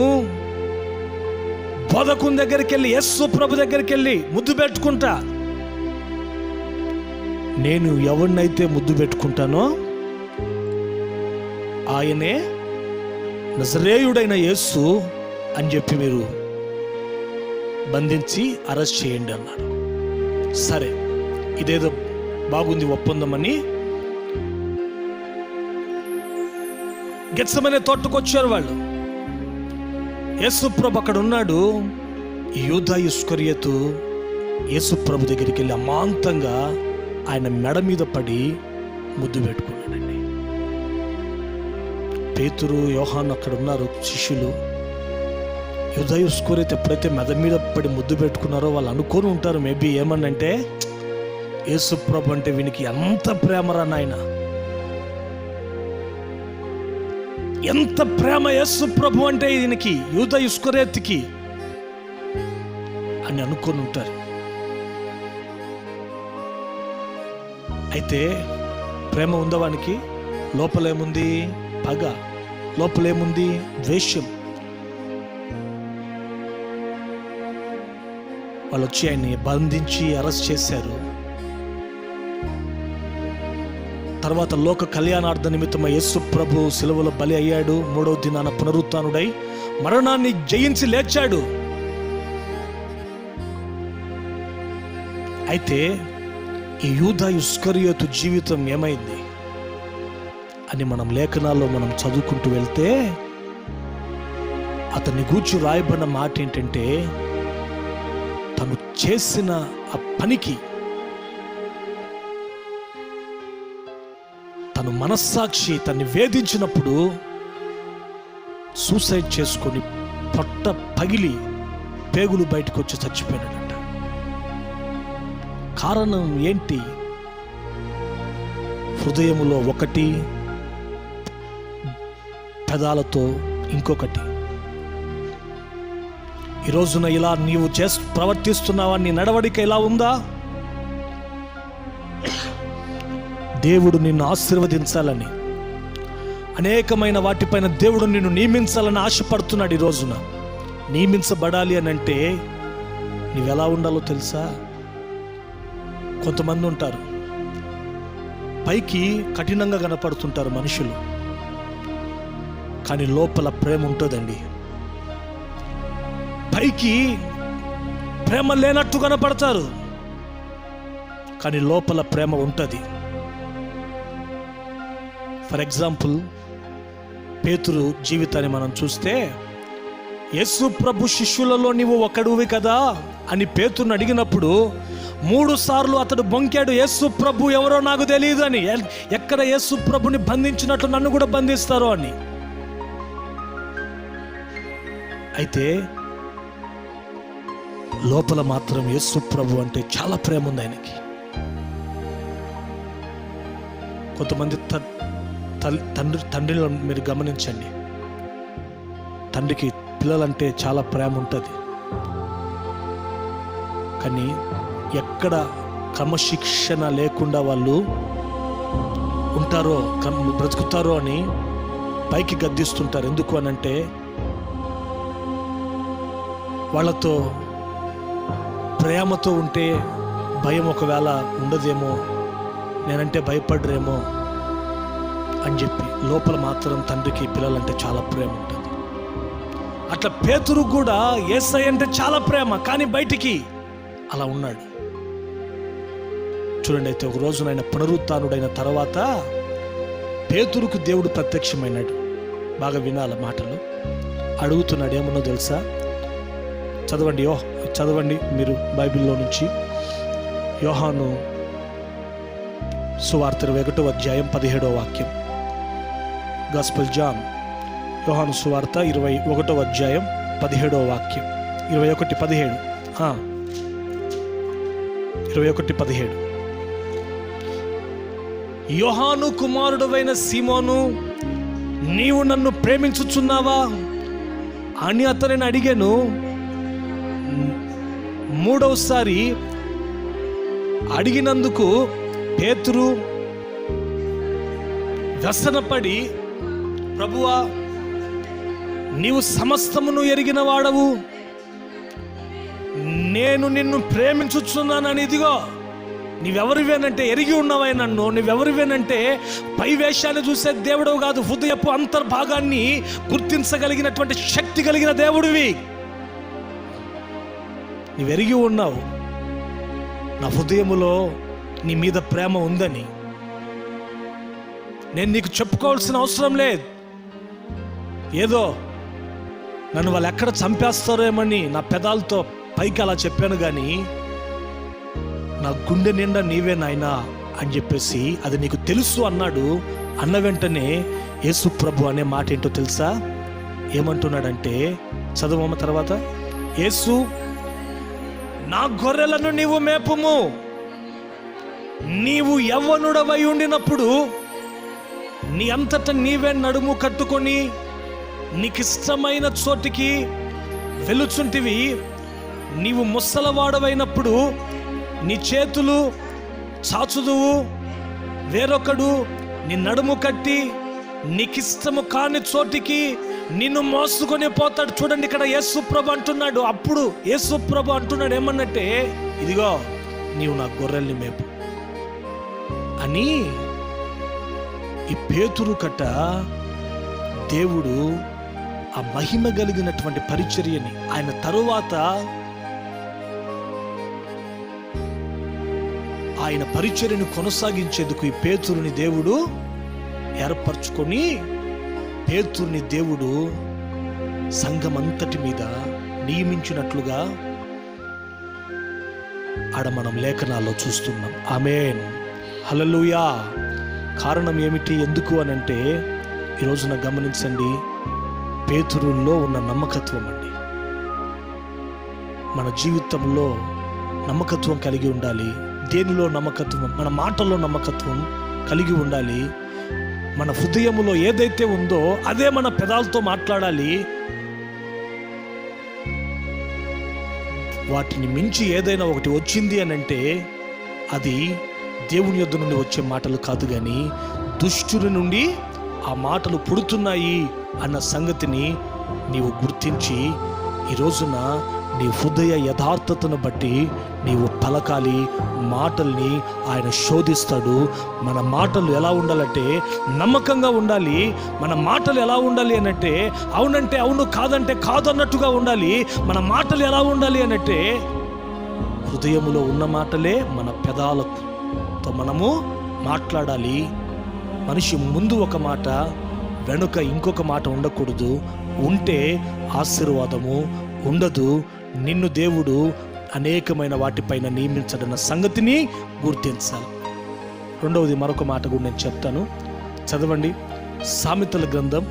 Speaker 1: బోధకుని దగ్గరికి వెళ్ళి, యేసు ప్రభు దగ్గరికి వెళ్ళి ముద్దు పెట్టుకుంటా. నేను ఎవరినైతే ముద్దు పెట్టుకుంటానో ఆయనే నజరేయుడైన యేసు అని చెప్పి మీరు బంధించి అరెస్ట్ చేయండి అన్నాడు. సరే, ఇదేదో బాగుంది ఒప్పందమని గెత్సెమనే తోటకొచ్చారు వాళ్ళు. యేసు ప్రభు అక్కడ ఉన్నాడు. యూదా ఇస్కరియోతు యేసు ప్రభు దగ్గరికి వెళ్ళి అమాంతంగా ఆయన మెడ మీద పడి ముద్దు పెట్టుకున్నాడండి. పేతురు, యోహాను అక్కడ ఉన్నారు శిష్యులు. యూదా ఇస్కరియోతు ఎప్పుడైతే మెడ మీద పడి ముద్దు పెట్టుకున్నారో వాళ్ళు అనుకొని ఉంటారు మేబీ ఏమనంటే, యేసు ప్రభు అంటే వీనికి ఎంత ప్రేమరా నాయన, ఎంత ప్రేమ యేసు ప్రభు అంటే ఈయనకి, యూదా ఇస్కరియోతుకి అని అనుకొని ఉంటారు. అయితే ప్రేమ ఉందవానికి, లోపలేముంది? పగ. లోపలేముంది? ద్వేషం. వాళ్ళు వచ్చి ఆయన్ని బంధించి అరెస్ట్ చేశారు. తర్వాత లోక కళ్యాణార్థ నిమిత్తమై యేసు ప్రభు సిలువలో బలి అయ్యాడు. 3వ దినాన పునరుత్థానుడై మరణాన్ని జయించి లేచాడు. అయితే ఈ యూదా ఇస్కరియోతు జీవితం ఏమైంది అని మనం లేఖనాల్లో మనం చదువుకుంటూ వెళ్తే, అతన్ని గూర్చి రాయబడిన మాట ఏంటంటే, తను చేసిన ఆ పనికి తను మనస్సాక్షి తన్ని వేధించినప్పుడు సూసైడ్ చేసుకొని పొట్ట పగిలి పేగులు బయటకు వచ్చి చచ్చిపోయాడట. కారణం ఏంటి? హృదయములో ఒకటి, పెదాలతో ఇంకొకటి. ఈ రోజున ఇలా నీవు ప్రవర్తిస్తున్నావా? నీ నడవడిక ఇలా ఉందా? దేవుడు నిన్ను ఆశీర్వదించాలని, అనేకమైన వాటిపైన దేవుడు నిన్ను నియమించాలని ఆశపడుతున్నాడు. ఈ రోజున నియమించబడాలి అని అంటే నీవెలా ఉండాలో తెలుసా? కొంతమంది ఉంటారు, పైకి కఠినంగా కనపడుతుంటారు మనుషులు, కానీ లోపల ప్రేమ ఉంటుందండి. పైకి ప్రేమ లేనట్టు కనపడతారు, కానీ లోపల ప్రేమ ఉంటుంది. ఫర్ ఎగ్జాంపుల్, పేతురు జీవితాన్ని మనం చూస్తే, యేసు ప్రభు శిష్యులలో నీవు ఒకడువి కదా అని పేతురుని అడిగినప్పుడు 3 సార్లు అతడు బొంకాడు, యేసు ప్రభు ఎవరో నాకు తెలియదు అని. ఎక్కడ యేసు ప్రభుని బంధించినట్లు నన్ను కూడా బంధిస్తారో అని. అయితే లోపల మాత్రం యేసు ప్రభు అంటే చాలా ప్రేమ ఉంది ఆయనకి. కొంతమంది తండ్రిలో మీరు గమనించండి, తండ్రికి పిల్లలంటే చాలా ప్రేమ ఉంటుంది, కానీ ఎక్కడ క్రమశిక్షణ లేకుండా వాళ్ళు ఉంటారో బ్రతుకుతారో అని పైకి గద్దిస్తుంటారు. ఎందుకు అనంటే వాళ్ళతో ప్రేమతో ఉంటే భయం ఒకవేళ ఉండదేమో, నేనంటే భయపడరేమో అని చెప్పి. లోపల మాత్రం తండ్రికి పిల్లలంటే చాలా ప్రేమ ఉంటుంది. అట్లా పేతురు కూడా యేసయ్య అంటే చాలా ప్రేమ, కానీ బయటికి అలా ఉన్నాడు. చూడండి, అయితే ఒక రోజు ఆయన పునరుత్థానుడైన తర్వాత పేతురుకు దేవుడు ప్రత్యక్షమైనాడు. బాగా వినాల మాటలు. అడుగుతున్నాడు, ఏమన్నా తెలుసా? చదవండి మీరు బైబిల్లో నుంచి. యోహాను సువార్త 21వ అధ్యాయం 17వ వాక్యం. గాస్పెల్ జాన్, యోహాను సువార్త 21వ అధ్యాయం 17వ వాక్యం. 21:17. 21:17. యోహాను కుమారుడవైన సీమోను, నీవు నన్ను ప్రేమించుచున్నావా అని అతనిని అడిగాను. 3వసారి అడిగినందుకు పేతురు వ్యసనపడి, ప్రభువా, నీవు సమస్తమును ఎరిగిన వాడవు, నేను నిన్ను ప్రేమించుచున్నానని. ఇదిగో నీవెవరివేనంటే ఎరిగి ఉన్నవై నన్ను, నీవెవరివేనంటే పై వేషాన్ని చూసే దేవుడు కాదు, హృదయపు అంతర్భాగాన్ని గుర్తించగలిగినటువంటి శక్తి కలిగిన దేవుడివి. నీవెరిగి ఉన్నావు నా హృదయములో నీ మీద ప్రేమ ఉందని. నేను నీకు చెప్పుకోవాల్సిన అవసరం లేదు. ఏదో నన్ను వాళ్ళు ఎక్కడ చంపేస్తారేమని నా పెదాలతో పైకి అలా చెప్పాను, కానీ నా గుండె నిండా నీవే నాయనా అని చెప్పేసి అది నీకు తెలుసు అన్నాడు. అన్న వెంటనే యేసు ప్రభు అనే మాట ఏంటో తెలుసా? ఏమంటున్నాడంటే, చదువు తర్వాత, యేసు, నా గొర్రెలను నీవు మేపుము, నీవు యవ్వనుడవై ఉండినప్పుడు నీ అంతటా నీవే నడుము కట్టుకొని నీకిష్టమైన చోటికి వెలుచుంటివి. నీవు ముసలవాడవైనప్పుడు నీ చేతులు చాచుదువు, వేరొకడు నీ నడుము కట్టి నీకిష్టము కాని చోటికి నిన్ను మోసుకొని పోతాడు. చూడండి, ఇక్కడ యేసు ప్రభు అంటున్నాడు. అప్పుడు యేసు ప్రభు అంటున్నాడు ఏమన్నట్టే, ఇదిగో నీవు నా గొర్రెల్ని మేపు అని. ఈ పేతురు కట్ట దేవుడు ఆ మహిమ కలిగినటువంటి పరిచర్యని, ఆయన తరువాత ఆయన పరిచర్యను కొనసాగించేందుకు ఈ పేతురుని దేవుడు ఏర్పరచుకొని, పేతురుని దేవుడు సంఘమంతటి మీద నియమించినట్లుగా ఆడ మనం లేఖనాల్లో చూస్తున్నాం. ఆమేన్, హల్లెలూయా. కారణం ఏమిటి, ఎందుకు అనంటే, ఈరోజున గమనించండి, పేతురుల్లో ఉన్న నమ్మకత్వం అండి. మన జీవితంలో నమ్మకత్వం కలిగి ఉండాలి. దేనిలో నమ్మకత్వం? మన మాటల్లో నమ్మకత్వం కలిగి ఉండాలి. మన హృదయములో ఏదైతే ఉందో అదే మన పెదాలతో మాట్లాడాలి. వాటిని మించి ఏదైనా ఒకటి వచ్చింది అని అంటే అది దేవుని యొద్ద నుండి వచ్చే మాటలు కాదు, కానీ దుష్టుని నుండి ఆ మాటలు పుడుతున్నాయి అన్న సంగతిని నీవు గుర్తించి ఈ రోజున నీ హృదయ యథార్థతను బట్టి నీవు పలకాలి. మాటల్ని ఆయన శోధిస్తాడు. మన మాటలు ఎలా ఉండాలంటే నమ్మకంగా ఉండాలి. మన మాటలు ఎలా ఉండాలి అనంటే అవునంటే అవును, కాదంటే కాదు అన్నట్టుగా ఉండాలి. మన మాటలు ఎలా ఉండాలి అనంటే హృదయములో ఉన్న మాటలే మన పెదాలతో మనము మాట్లాడాలి. మనిషి ముందు ఒక మాట, వెనుక ఇంకొక మాట ఉండకూడదు. ఉంటే ఆశీర్వాదము ఉండదు. నిన్ను దేవుడు అనేకమైన వాటిపైన నియమించడన్న సంగతిని గుర్తించాలి. రెండవది మరొక మాట కూడా నేను చెప్తాను, చదవండి. సామెతల గ్రంథం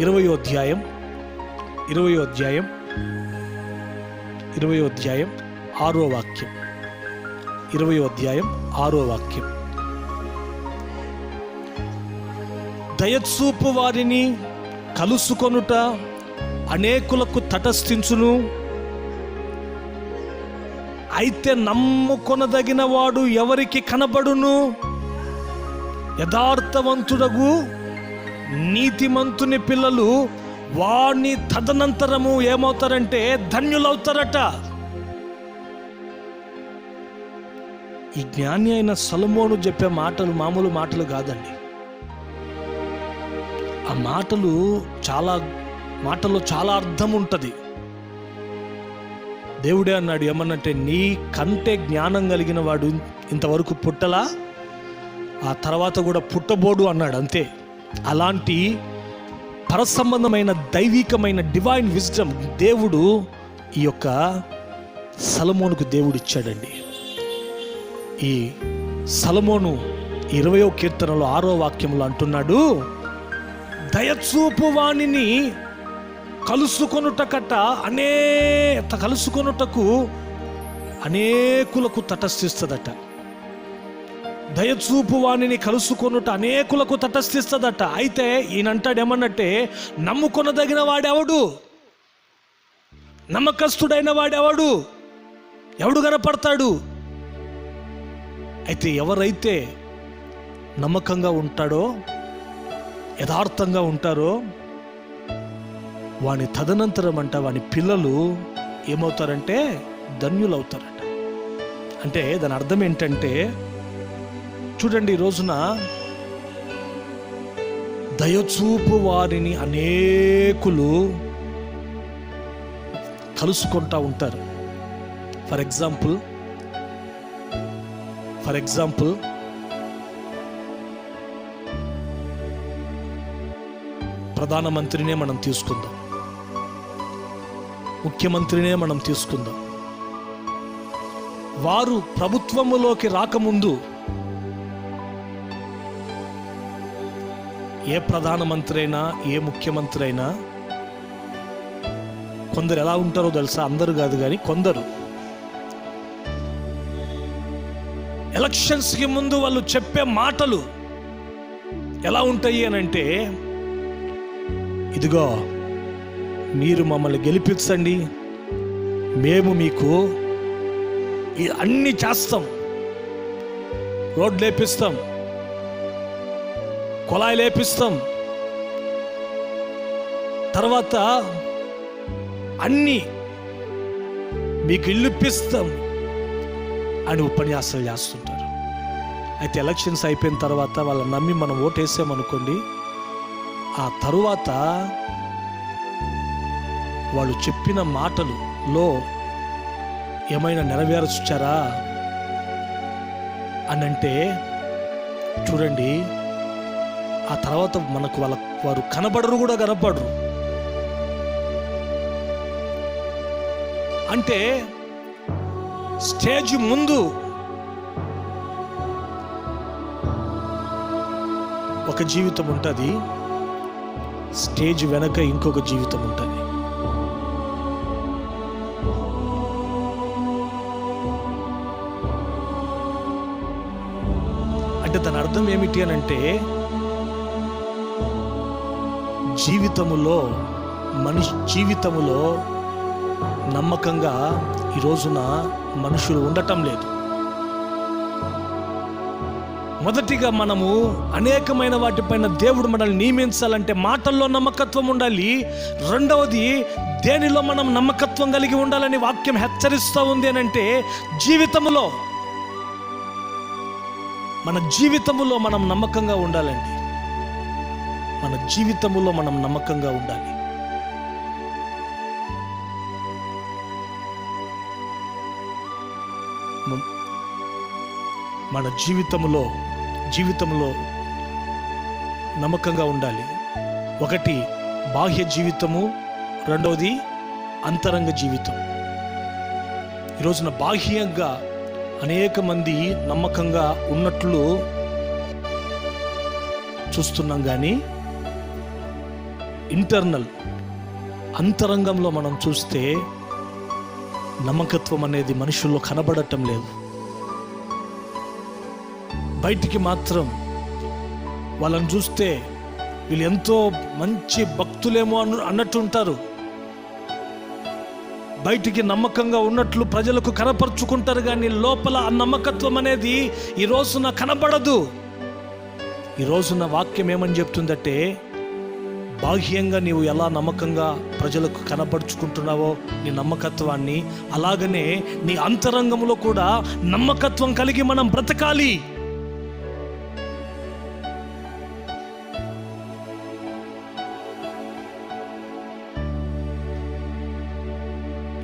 Speaker 1: 20వ అధ్యాయం 6వ వాక్యం. 20వ అధ్యాయం 6వ వాక్యం. దయచూపు వారిని కలుసుకొనుట అనేకులకు తటస్థించును, అయితే నమ్ముకొనదగిన వాడు ఎవరికి కనబడును. యథార్థవంతుడగు నీతిమంతుని పిల్లలు వాణ్ణి తదనంతరము ఏమవుతారంటే ధన్యులవుతారట. ఈ జ్ఞాని అయిన సొలొమోను చెప్పే మాటలు మామూలు మాటలు కాదండి. ఆ మాటలో చాలా అర్థం ఉంటుంది. దేవుడే అన్నాడు ఏమన్నంటే, నీ కంటే జ్ఞానం కలిగిన వాడు ఇంతవరకు పుట్టలా, ఆ తర్వాత కూడా పుట్టబోడు అన్నాడు. అంతే. అలాంటి పరసంబంధమైన దైవికమైన డివైన్ విజ్డమ్ దేవుడు ఈ యొక్క సొలొమోనుకు దేవుడు ఇచ్చాడండి. ఈ సొలొమోను 20వ కీర్తనలో 6వ వాక్యంలో అంటున్నాడు, దయచూపు వాణిని కలుసుకొనుటకు అనేకులకు తటస్థిస్తుందట. దయచూపు వాణిని కలుసుకొనుట అనేకులకు తటస్థిస్తుందట. అయితే ఈయనంటాడు ఏమన్నట్టే, నమ్ముకొనదగిన వాడెవడు, నమ్మకస్తుడైన వాడెవడు, ఎవడు కనపడతాడు. అయితే ఎవరైతే నమ్మకంగా ఉంటాడో, యథార్థంగా ఉంటారో, వాని తదనంతరం అంట వాని పిల్లలు ఏమవుతారంటే ధన్యులవుతారట. అంటే దాని అర్థం ఏంటంటే, చూడండి, ఈ రోజున దయచూపు వారిని అనేకులు కలుసుకుంటా ఉంటారు. ఫర్ ఎగ్జాంపుల్ ప్రధానమంత్రినే మనం తీసుకుందాం, ముఖ్యమంత్రినే మనం తీసుకుందాం. వారు ప్రభుత్వములోకి రాకముందు ఏ ప్రధానమంత్రి అయినా ఏ ముఖ్యమంత్రి అయినా కొందరు ఎలా ఉంటారో తెలుసా? అందరూ కాదు కానీ కొందరు ఎలక్షన్స్కి ముందు వాళ్ళు చెప్పే మాటలు ఎలా ఉంటాయి అని అంటే, ఇదిగో మీరు మమ్మల్ని గెలిపించండి, మేము మీకు అన్నీ చేస్తాం, రోడ్లు వేపిస్తాం, కుళాయిలు వేపిస్తాం, తర్వాత అన్నీ మీకు ఇల్లు ఇప్పిస్తాం అని ఉపన్యాసాలు చేస్తుంటారు. అయితే ఎలక్షన్స్ అయిపోయిన తర్వాత వాళ్ళని నమ్మి మనం ఓటేసామనుకోండి, ఆ తరువాత వాళ్ళు చెప్పిన మాటలులో ఏమైనా నెరవేర్చారా అని అంటే, చూడండి, ఆ తర్వాత మనకు వారు కనబడరు కూడా కనపడరు. అంటే స్టేజ్ ముందు ఒక జీవితం ఉంటుంది, స్టేజ్ వెనక ఇంకొక జీవితం ఉంటుంది. అంటే దాని అర్థం ఏమిటి అని అంటే, మనిషి జీవితములో నమ్మకంగా ఈ రోజున మనుషులు ఉండటం లేదు. మొదటిగా మనము అనేకమైన వాటిపైన దేవుడు మనల్ని నియమించాలంటే మాటల్లో నమ్మకత్వం ఉండాలి. రెండవది, దేనిలో మనం నమ్మకత్వం కలిగి ఉండాలని వాక్యం హెచ్చరిస్తూ ఉంది అని అంటే జీవితములో, మన జీవితములో మనం నమ్మకంగా ఉండాలండి. మన జీవితములో మనం నమ్మకంగా ఉండాలి. మన జీవితంలో నమ్మకంగా ఉండాలి. ఒకటి బాహ్య జీవితము, రెండవది అంతరంగ జీవితం. ఈరోజున బాహ్యంగా అనేక మంది నమ్మకంగా ఉన్నట్లు చూస్తున్నాం, కానీ ఇంటర్నల్, అంతరంగంలో మనం చూస్తే నమ్మకత్వం అనేది మనుషుల్లో కనబడటం లేదు. బయటికి మాత్రం వాళ్ళని చూస్తే వీళ్ళు ఎంతో మంచి భక్తులేమో అన్నట్టు ఉంటారు. బయటికి నమ్మకంగా ఉన్నట్లు ప్రజలకు కనపరుచుకుంటారు, కానీ లోపల ఆ నమ్మకత్వం అనేది ఈ రోజున కనబడదు. ఈ రోజున వాక్యం ఏమని చెప్తుందంటే, బాహ్యంగా నీవు ఎలా నమ్మకంగా ప్రజలకు కనపరుచుకుంటున్నావో నీ నమ్మకత్వాన్ని, అలాగనే నీ అంతరంగంలో కూడా నమ్మకత్వం కలిగి మనం బ్రతకాలి.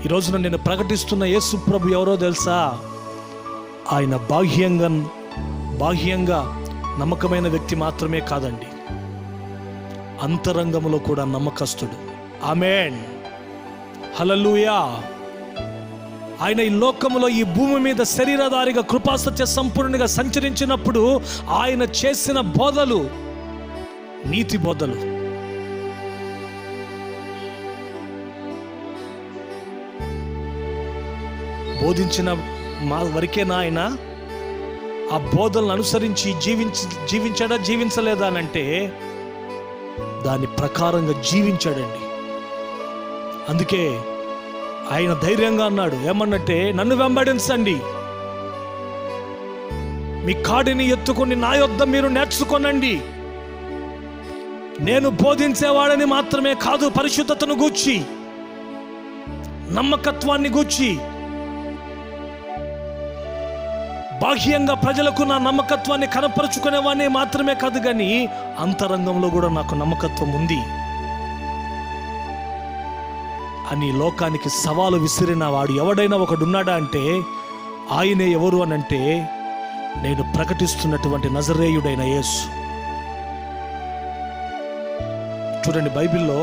Speaker 1: ఈ రోజున నేను ప్రకటిస్తున్న యేసు ప్రభు ఎవరో తెలుసా? ఆయన బాహ్యంగా నమ్మకమైన వ్యక్తి మాత్రమే కాదండి, అంతరంగంలో కూడా నమ్మకస్తుడు. ఆమేన్, హల్లెలూయా. ఆయన ఈ లోకములో, ఈ భూమి మీద శరీరధారిగా కృపాసత్య సంపూర్ణంగా సంచరించినప్పుడు ఆయన చేసిన బోధలు నీతి బోధలు. బోధించిన మా వరకేనా ఆయన ఆ బోధనలను అనుసరించి జీవించాడా, జీవించలేదా అనంటే దాని ప్రకారంగా జీవించాడండి. అందుకే ఆయన ధైర్యంగా అన్నాడు, ఏమన్నట్టే, నన్ను వెంబడించండి, మీ కాడిని ఎత్తుకొని నా యొద్ద మీరు నేర్చుకోనండి. నేను బోధించేవాడని మాత్రమే కాదు, పరిశుద్ధతను గూర్చి, నమ్మకత్వాన్ని గూర్చి, బాహ్యంగా ప్రజలకు నా నమ్మకత్వాన్ని కనపరుచుకునేవాడిని మాత్రమే కాదు, కానీ అంతరంగంలో కూడా నాకు నమ్మకత్వం ఉంది అని లోకానికి సవాలు విసిరిన వాడు ఎవడైనా ఒకడున్నాడా అంటే ఆయనే. ఎవరు అనంటే నేను ప్రకటిస్తున్నటువంటి నజరేయుడైన యేసు. చూడండి, బైబిల్లో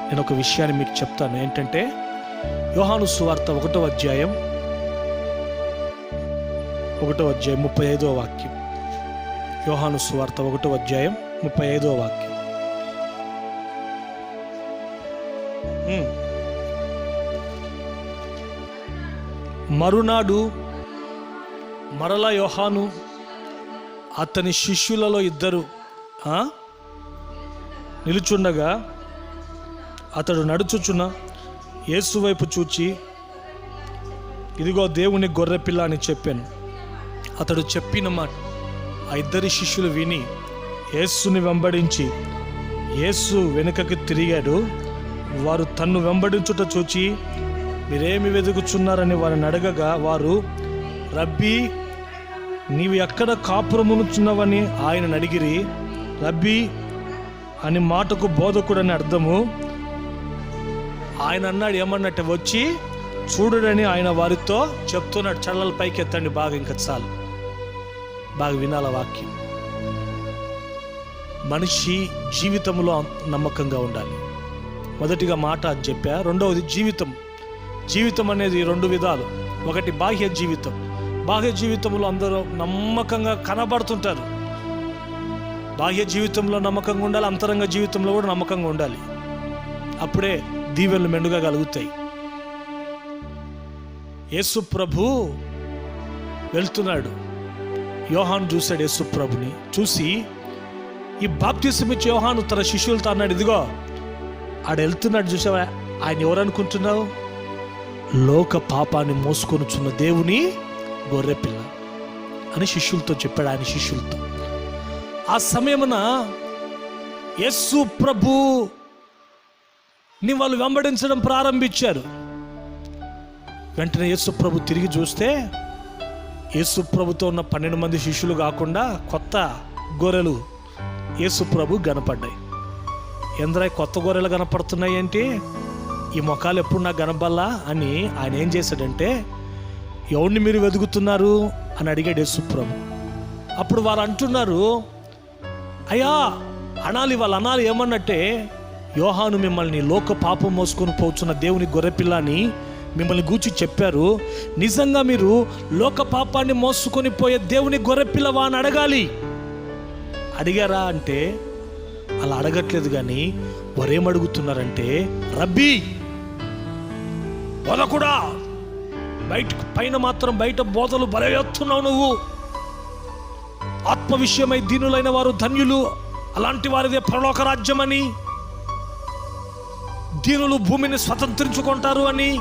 Speaker 1: నేను ఒక విషయాన్ని మీకు చెప్తాను. ఏంటంటే యోహాను సువార్త 1వ అధ్యాయం 35వ వాక్యం. యోహాను సువార్త 1వ అధ్యాయం 35వ వాక్యం. మరునాడు మరలా యోహాను అతని శిష్యులలో ఇద్దరు నిలుచుండగా అతడు నడుచుచున్న యేసు వైపు చూచి, ఇదిగో దేవుని గొర్రెపిల్ల అని చెప్పాను. అతడు చెప్పిన మాట ఆ ఇద్దరి శిష్యులు విని యేసుని వెంబడించి యేసు వెనుకకి తిరిగాడు. వారు తన్ను వెంబడించుట చూచి, మీరేమి వెతుకుచున్నారని వారిని అడగగా, వారు, రబ్బీ, నీవు ఎక్కడ కాపురమునుచున్నావని ఆయనను అడిగిరి. రబ్బీ అని మాటకు బోధకుడని అర్థము. ఆయన అన్నాడు, ఏమన్నట్టు, వచ్చి చూడడని ఆయన వారితో చెప్తున్నాడు. చల్లల పైకి ఎత్తండి బాగా, ఇంకా చాలు, బాగా వినాల వాక్యం. మనిషి జీవితంలో నమ్మకంగా ఉండాలి. మొదటిగా మాట అని చెప్పా. రెండవది జీవితం అనేది 2 విధాలు. ఒకటి బాహ్య జీవితం. బాహ్య జీవితంలో అందరూ నమ్మకంగా కనబడుతుంటారు. బాహ్య జీవితంలో నమ్మకంగా ఉండాలి, అంతరంగ జీవితంలో కూడా నమ్మకంగా ఉండాలి. అప్పుడే దీవెనలు మెండుగా కలుగుతాయి. యేసు ప్రభు వెళ్తున్నాడు. యోహాను చూశాడు యేసు ప్రభుని. చూసి ఈ బాప్తిసం ఇచ్చే యోహాను తన శిష్యులతో అన్నాడు, ఇదిగో ఆడ వెళ్తున్నాడు, చూసావా, ఆయన ఎవరనుకుంటున్నావు? లోక పాపాన్ని మోసుకొనుచున్న దేవుని గొర్రెపిల్ల. అని శిష్యులతో చెప్పాడు. ఆయన శిష్యులతో ఆ సమయమున యేసు ప్రభుని వాళ్ళు వెంబడించడం ప్రారంభించారు. వెంటనే యేసు ప్రభు తిరిగి చూస్తే యేసు ప్రభుతో ఉన్న 12 మంది శిష్యులు కాకుండా కొత్త గొర్రెలు యేసు ప్రభు కనపడ్డాయి. ఏంద్రా కొత్త గొర్రెలు కనపడుతున్నాయి అంటే, ఈ మొఖాలు ఎప్పుడు నాకు కనపల్లా అని ఆయన ఏం చేశాడంటే, ఎవరిని మీరు వెతుకుతున్నారు అని అడిగాడు యేసు ప్రభు. అప్పుడు వారు అంటున్నారు, అయ్యా అనాలి, వాళ్ళు అనాలి ఏమన్నట్టే, యోహాను మిమ్మల్ని లోక పాపం మోసుకొని పోతున్న దేవుని గొర్రెపిల్ల అని మిమ్మల్ని గూర్చి చెప్పారు. నిజంగా మీరు లోక పాపాన్ని మోసుకొని పోయే దేవుని గొర్రెపిల్లవా అని అడగాలి. అడిగారా అంటే అలా అడగట్లేదు, కానీ వారేమడుగుతున్నారంటే, రబ్బీ బోధకుడా, పైన మాత్రం బయట బోధలు బలవేస్తున్నావు నువ్వు, ఆత్మ విషయమై దీనులైన వారు ధన్యులు, అలాంటి వారిదే పరలోక రాజ్యమని, దీనులు భూమిని స్వతంత్రించుకుంటారు అని,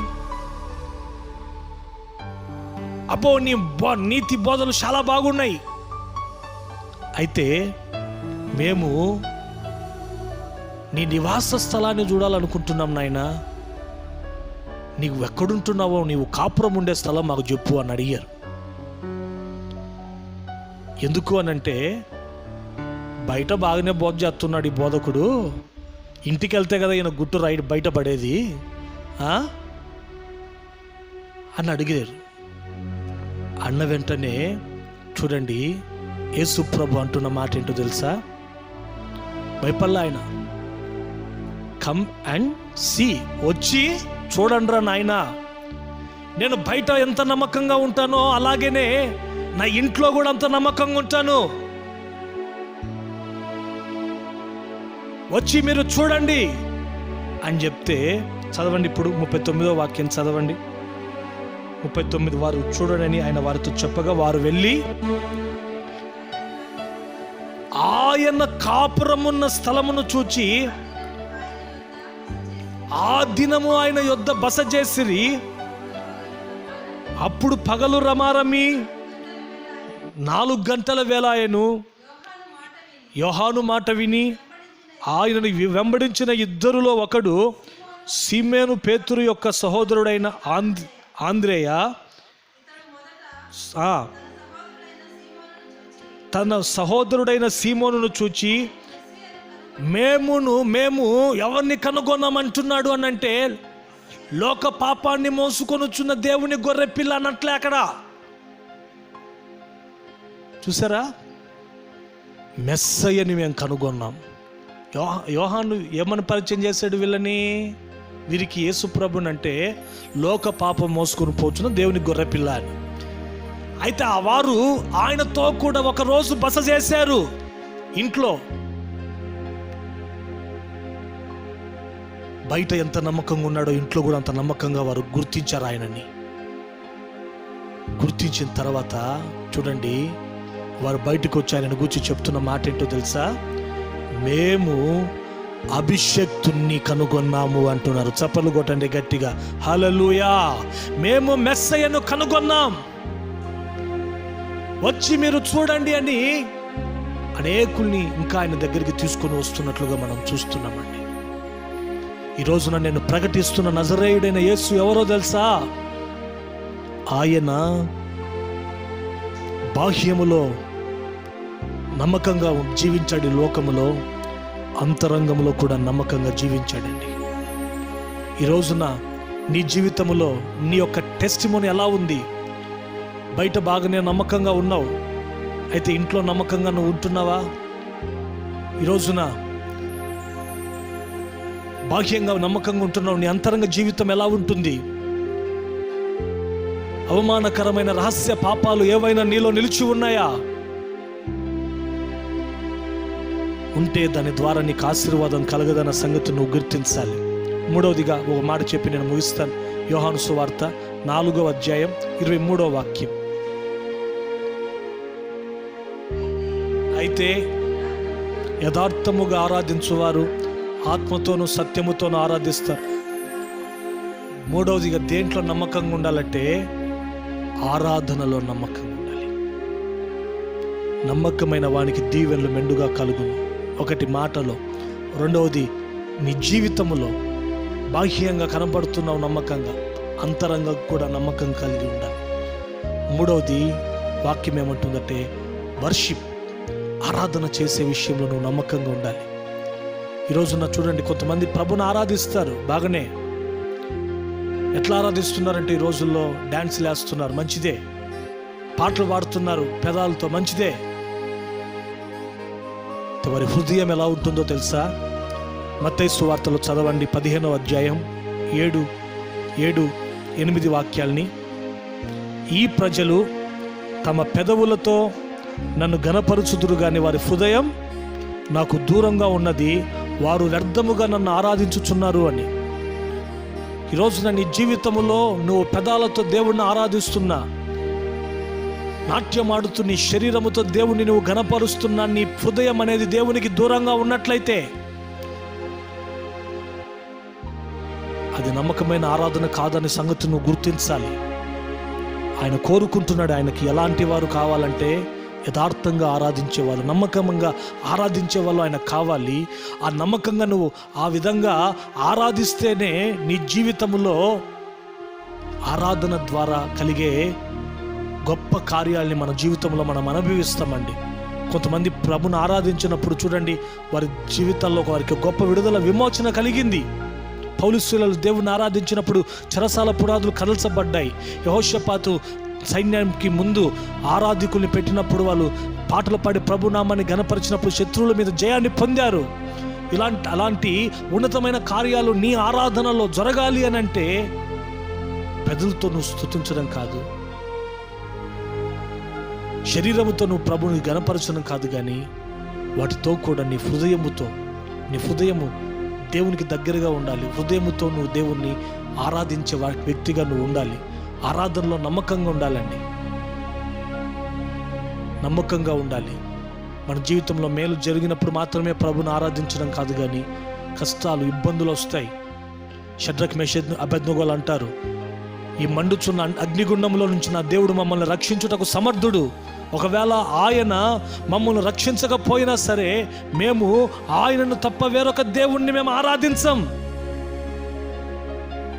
Speaker 1: అబ్బో నీ నీతి బోధలు చాలా బాగున్నాయి. అయితే మేము నీ నివాస స్థలాన్ని చూడాలనుకుంటున్నాం నాయనా, నీవు ఎక్కడుంటున్నావో, నీవు కాపురం ఉండే స్థలం మాకు చెప్పు అని అడిగారు. ఎందుకు అనంటే, బయట బాగానే బోధ చేస్తున్నాడు ఈ బోధకుడు, ఇంటికి వెళ్తే కదా ఈయన గుట్టు బయటపడేది అని అడిగారు. అన్న వెంటనే చూడండి యేసు ప్రభు అంటున్న మాట ఏంటో తెలుసా? భయపడలా ఆయన, కమ్ అండ్ సీ, వచ్చి చూడండిరా నాయనా, నేను బయట ఎంత నమ్మకంగా ఉంటానో అలాగేనే నా ఇంట్లో కూడా అంత నమ్మకంగా ఉంటాను, వచ్చి మీరు చూడండి అని చెప్తే, చదవండి ఇప్పుడు 39వ వాక్యం చదవండి. 39 వారు చూడడని ఆయన వారితో చెప్పగా, వారు వెళ్ళి ఆయన కాపురమున్న స్థలమును చూచి ఆ దినము ఆయన యొద్ద బస చేసిరి. అప్పుడు పగలు రమారమి 4 గంటల వేళ ఆయను యోహాను మాట విని ఆయనను వెంబడించిన ఇద్దరులో ఒకడు సీమోను పేతురు యొక్క సహోదరుడైన ఆంద్రేయ తన సహోదరుడైన సీమోనును చూచి, మేము ఎవరిని కనుగొన్నామంటున్నాడు అనంటే, లోక పాపాన్ని మోసుకొని వచ్చున్న దేవుని గొర్రె పిల్ల అన్నట్లే అక్కడ. చూసారా, మెస్సయ్యని మేము కనుగొన్నాం. యోహాను ఏమని పరిచయం చేశాడు వీళ్ళని? వీరికి యేసు ప్రభునంటే లోక పాపం మోసుకొని పోచున్న దేవుని గొర్రె పిల్ల అని. అయితే ఆ వారు ఆయనతో కూడా ఒకరోజు బస చేశారు ఇంట్లో. బయట ఎంత నమ్మకంగా ఉన్నాడో ఇంట్లో కూడా అంత నమ్మకంగా వారు గుర్తించారు ఆయనని. గుర్తించిన తర్వాత చూడండి, వారు బయటకు వచ్చి ఆయనను గురించి చెప్తున్న మాట ఏంటో తెలుసా? మేము అభిషక్తుణ్ణి కనుగొన్నాము అంటున్నారు. చప్పలు కొట్టండి గట్టిగా, హల్లెలూయా. మేము మెస్సయ్యను కనుగొన్నాం, వచ్చి మీరు చూడండి అని అనేకుల్ని ఇంకా ఆయన దగ్గరికి తీసుకొని వస్తున్నట్లుగా మనం చూస్తున్నామండి. ఈ రోజున నేను ప్రకటిస్తున్న నజరేయుడైన యేసు ఎవరో తెలుసా? ఆయన బాహ్యములో నమ్మకంగా జీవించాడు లోకములో, అంతరంగంలో కూడా నమ్మకంగా జీవించాడండి. ఈ రోజున నీ జీవితంలో నీ యొక్క టెస్టిమోనీ ఎలా ఉంది? బయట బాగానే నమ్మకంగా ఉన్నావు, అయితే ఇంట్లో నమ్మకంగా నువ్వు ఉంటున్నావా? ఈ రోజున బాహ్యంగా నమ్మకంగా ఉంటున్నావు, నీ అంతరంగ జీవితం ఎలా ఉంటుంది? అవమానకరమైన రహస్య పాపాలు ఏవైనా నీలో నిలిచి ఉన్నాయా? ఉంటే దాని ద్వారా నీకు ఆశీర్వాదం కలగదన్న సంగతి నువ్వు గుర్తించాలి. మూడవదిగా ఒక మాట చెప్పి నేను ముగిస్తాను. యోహాను సువార్త 4వ అధ్యాయం 23వ వాక్యం. అయితే యథార్థముగా ఆరాధించువారు ఆత్మతోనూ సత్యముతోనూ ఆరాధిస్తారు. మూడవదిగా దేంట్లో నమ్మకంగా ఉండాలంటే ఆరాధనలో నమ్మకంగా ఉండాలి. నమ్మకమైన వానికి దీవెనలు మెండుగా కలుగును. ఒకటి మాటలో, రెండవది నీ జీవితంలో బాహ్యంగా కనబడుతున్నావు నమ్మకంగా, అంతరంగా కూడా నమ్మకం కలిగి ఉండాలి. మూడవది వాక్యం ఏమంటుందంటే వర్షిప్, ఆరాధన చేసే విషయంలో నువ్వు నమ్మకంగా ఉండాలి. ఈరోజున చూడండి, కొంతమంది ప్రభుని ఆరాధిస్తారు బాగానే. ఎట్లా ఆరాధిస్తున్నారంటే ఈ రోజుల్లో డ్యాన్స్లు వేస్తున్నారు, మంచిదే. పాటలు పాడుతున్నారు పెదాలతో, మంచిదే. వారి హృదయం ఎలా ఉంటుందో తెలుసా? మత్తయి సువార్తలో చదవండి 15వ అధ్యాయం 7-8 వాక్యాల్ని. ఈ ప్రజలు తమ పెదవులతో నన్ను ఘనపరుచుదురు గాని వారి హృదయం నాకు దూరంగా ఉన్నది, వారు వ్యర్థముగా నన్ను ఆరాధించుచున్నారు అని. ఈరోజు నీ జీవితంలో నువ్వు పెదాలతో దేవుణ్ణి ఆరాధిస్తున్నా, నాట్యం ఆడుతూ నీ శరీరముతో దేవుని నువ్వు ఘనపరుస్తున్నా, నీ హృదయం అనేది దేవునికి దూరంగా ఉన్నట్లయితే అది నమ్మకమైన ఆరాధన కాదని సంగతి నువ్వు గుర్తించాలి. ఆయన కోరుకుంటున్నాడు, ఆయనకి ఎలాంటి వారు కావాలంటే యథార్థంగా ఆరాధించేవాళ్ళు, నమ్మకంగా ఆరాధించేవాళ్ళు ఆయన కావాలి. ఆ నమ్మకంగా నువ్వు ఆ విధంగా ఆరాధిస్తేనే నీ జీవితంలో ఆరాధన ద్వారా కలిగే గొప్ప కార్యాలని మన జీవితంలో మనం అనుభవిస్తామండి. కొంతమంది ప్రభుని ఆరాధించినప్పుడు చూడండి, వారి జీవితాల్లో వారికి గొప్ప విడుదల, విమోచన కలిగింది. పౌలుశీలలు దేవుని ఆరాధించినప్పుడు చెరసాల పునాదులు కదల్చబడ్డాయి. యెహోషాపాతు సైన్యానికి ముందు ఆరాధికుల్ని పెట్టినప్పుడు వాళ్ళు పాటలు పాడి ప్రభునామాన్ని ఘనపరిచినప్పుడు శత్రువుల మీద జయాన్ని పొందారు. అలాంటి ఉన్నతమైన కార్యాలు నీ ఆరాధనలో జరగాలి అని అంటే పెదవులతో నువ్వు స్తుతించడం కాదు, శరీరముతో నువ్వు ప్రభుని ఘనపరచడం కాదు, కానీ వాటితో కూడా నీ హృదయము దేవునికి దగ్గరగా ఉండాలి. హృదయముతో నువ్వు దేవుణ్ణి ఆరాధించే వ్యక్తిగా నువ్వు ఉండాలి. ఆరాధనలో నమ్మకంగా ఉండాలండి, నమ్మకంగా ఉండాలి. మన జీవితంలో మేలు జరిగినప్పుడు మాత్రమే ప్రభుని ఆరాధించడం కాదు, కానీ కష్టాలు, ఇబ్బందులు వస్తాయి. షడ్రక్ మేషక్ అబేద్నెగోలు అంటారు, ఈ మండుచున్న అగ్నిగుండంలో నుంచి నా దేవుడు మమ్మల్ని రక్షించుటకు సమర్థుడు. ఒకవేళ ఆయన మమ్మల్ని రక్షించకపోయినా సరే మేము ఆయనను తప్ప వేరొక దేవుణ్ణి మేము ఆరాధించం.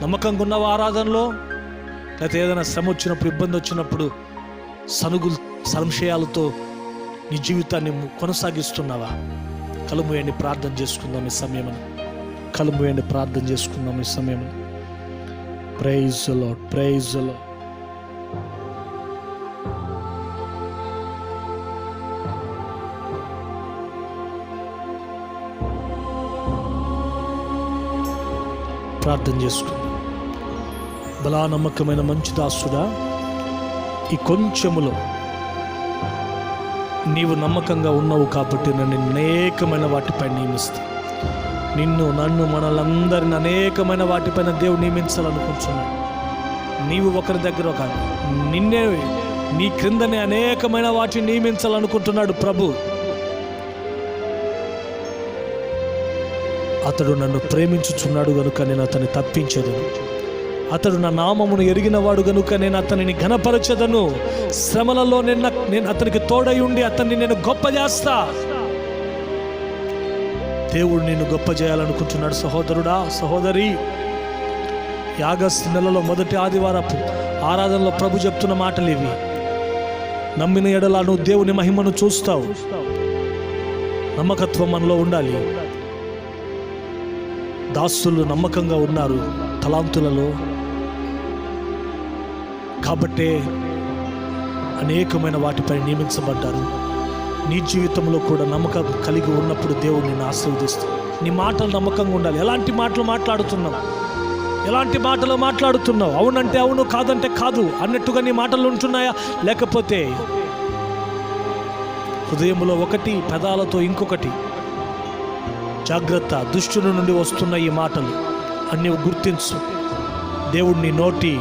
Speaker 1: నమ్మకంగా ఉన్నవా ఆరాధనలో? లేకపోతే ఏదైనా శ్రమ వచ్చినప్పుడు, ఇబ్బంది వచ్చినప్పుడు సనుగులు, సంశయాలతో నీ జీవితాన్ని కొనసాగిస్తున్నావా? కళ్ళు మూయండి, ప్రార్థన చేసుకుందాం ఈ సమయమని. కళ్ళు మూయండి, ప్రార్థన చేసుకుందాం ఈ సమయమని. Praise the Lord, praise the Lord. ప్రార్థన చేసుకుందాం. బలా నమ్మకమైన మంచి దాసుడా, ఈ కొంచెములో నీవు నమ్మకంగా ఉన్నావు కాబట్టి నన్ను అనేకమైన వాటిపై నియమిస్తా. నిన్ను, నన్ను, మనలందరిని అనేకమైన వాటిపైన దేవుడు నియమించాలనుకుంటున్నాడు. నీవు ఒకరి దగ్గర కాదు, నిన్నే, నీ క్రిందనే అనేకమైన వాటిని నియమించాలనుకుంటున్నాడు ప్రభు. అతడు నన్ను ప్రేమించుచున్నాడు గనుక నేను అతన్ని తప్పించేదను. అతడు నా నామమును ఎరిగినవాడు గనుక నేను అతనిని ఘనపరచెదను. శ్రమలలో నేను అతనికి తోడై ఉండి అతన్ని నేను గొప్ప చేస్తా. దేవుడు నిన్ను గొప్ప చేయాలనుకుంటున్నాడు. సహోదరుడా, సహోదరి, ఈ ఆగస్టు నెలలో మొదటి ఆదివారపు ఆరాధనలో ప్రభు చెప్తున్న మాటలు ఇవి. నమ్మిన ఎడల నువ్వు దేవుని మహిమను చూస్తావు. నమ్మకత్వం మనలో ఉండాలి. దాసులు నమ్మకంగా ఉన్నారు తలాంతులలో, కాబట్టే అనేకమైన వాటిపై నియమించబడ్డారు. నీ జీవితంలో కూడా నమ్మకం కలిగి ఉన్నప్పుడు దేవుడు నిన్ను ఆశీర్వదిస్తాడు. నీ మాటలు నమ్మకంగా ఉండాలి. ఎలాంటి మాటలు మాట్లాడుతున్నావు, ఎలాంటి మాటలు మాట్లాడుతున్నావు? అవునంటే అవును, కాదంటే కాదు అన్నట్టుగా నీ మాటలు ఉంటున్నాయా? లేకపోతే హృదయంలో ఒకటి, పెదాలతో ఇంకొకటి? జాగ్రత్త, దుష్టుల నుండి వస్తున్న ఈ మాటలు అన్నీ గుర్తించు. దేవుడు నీ నోటి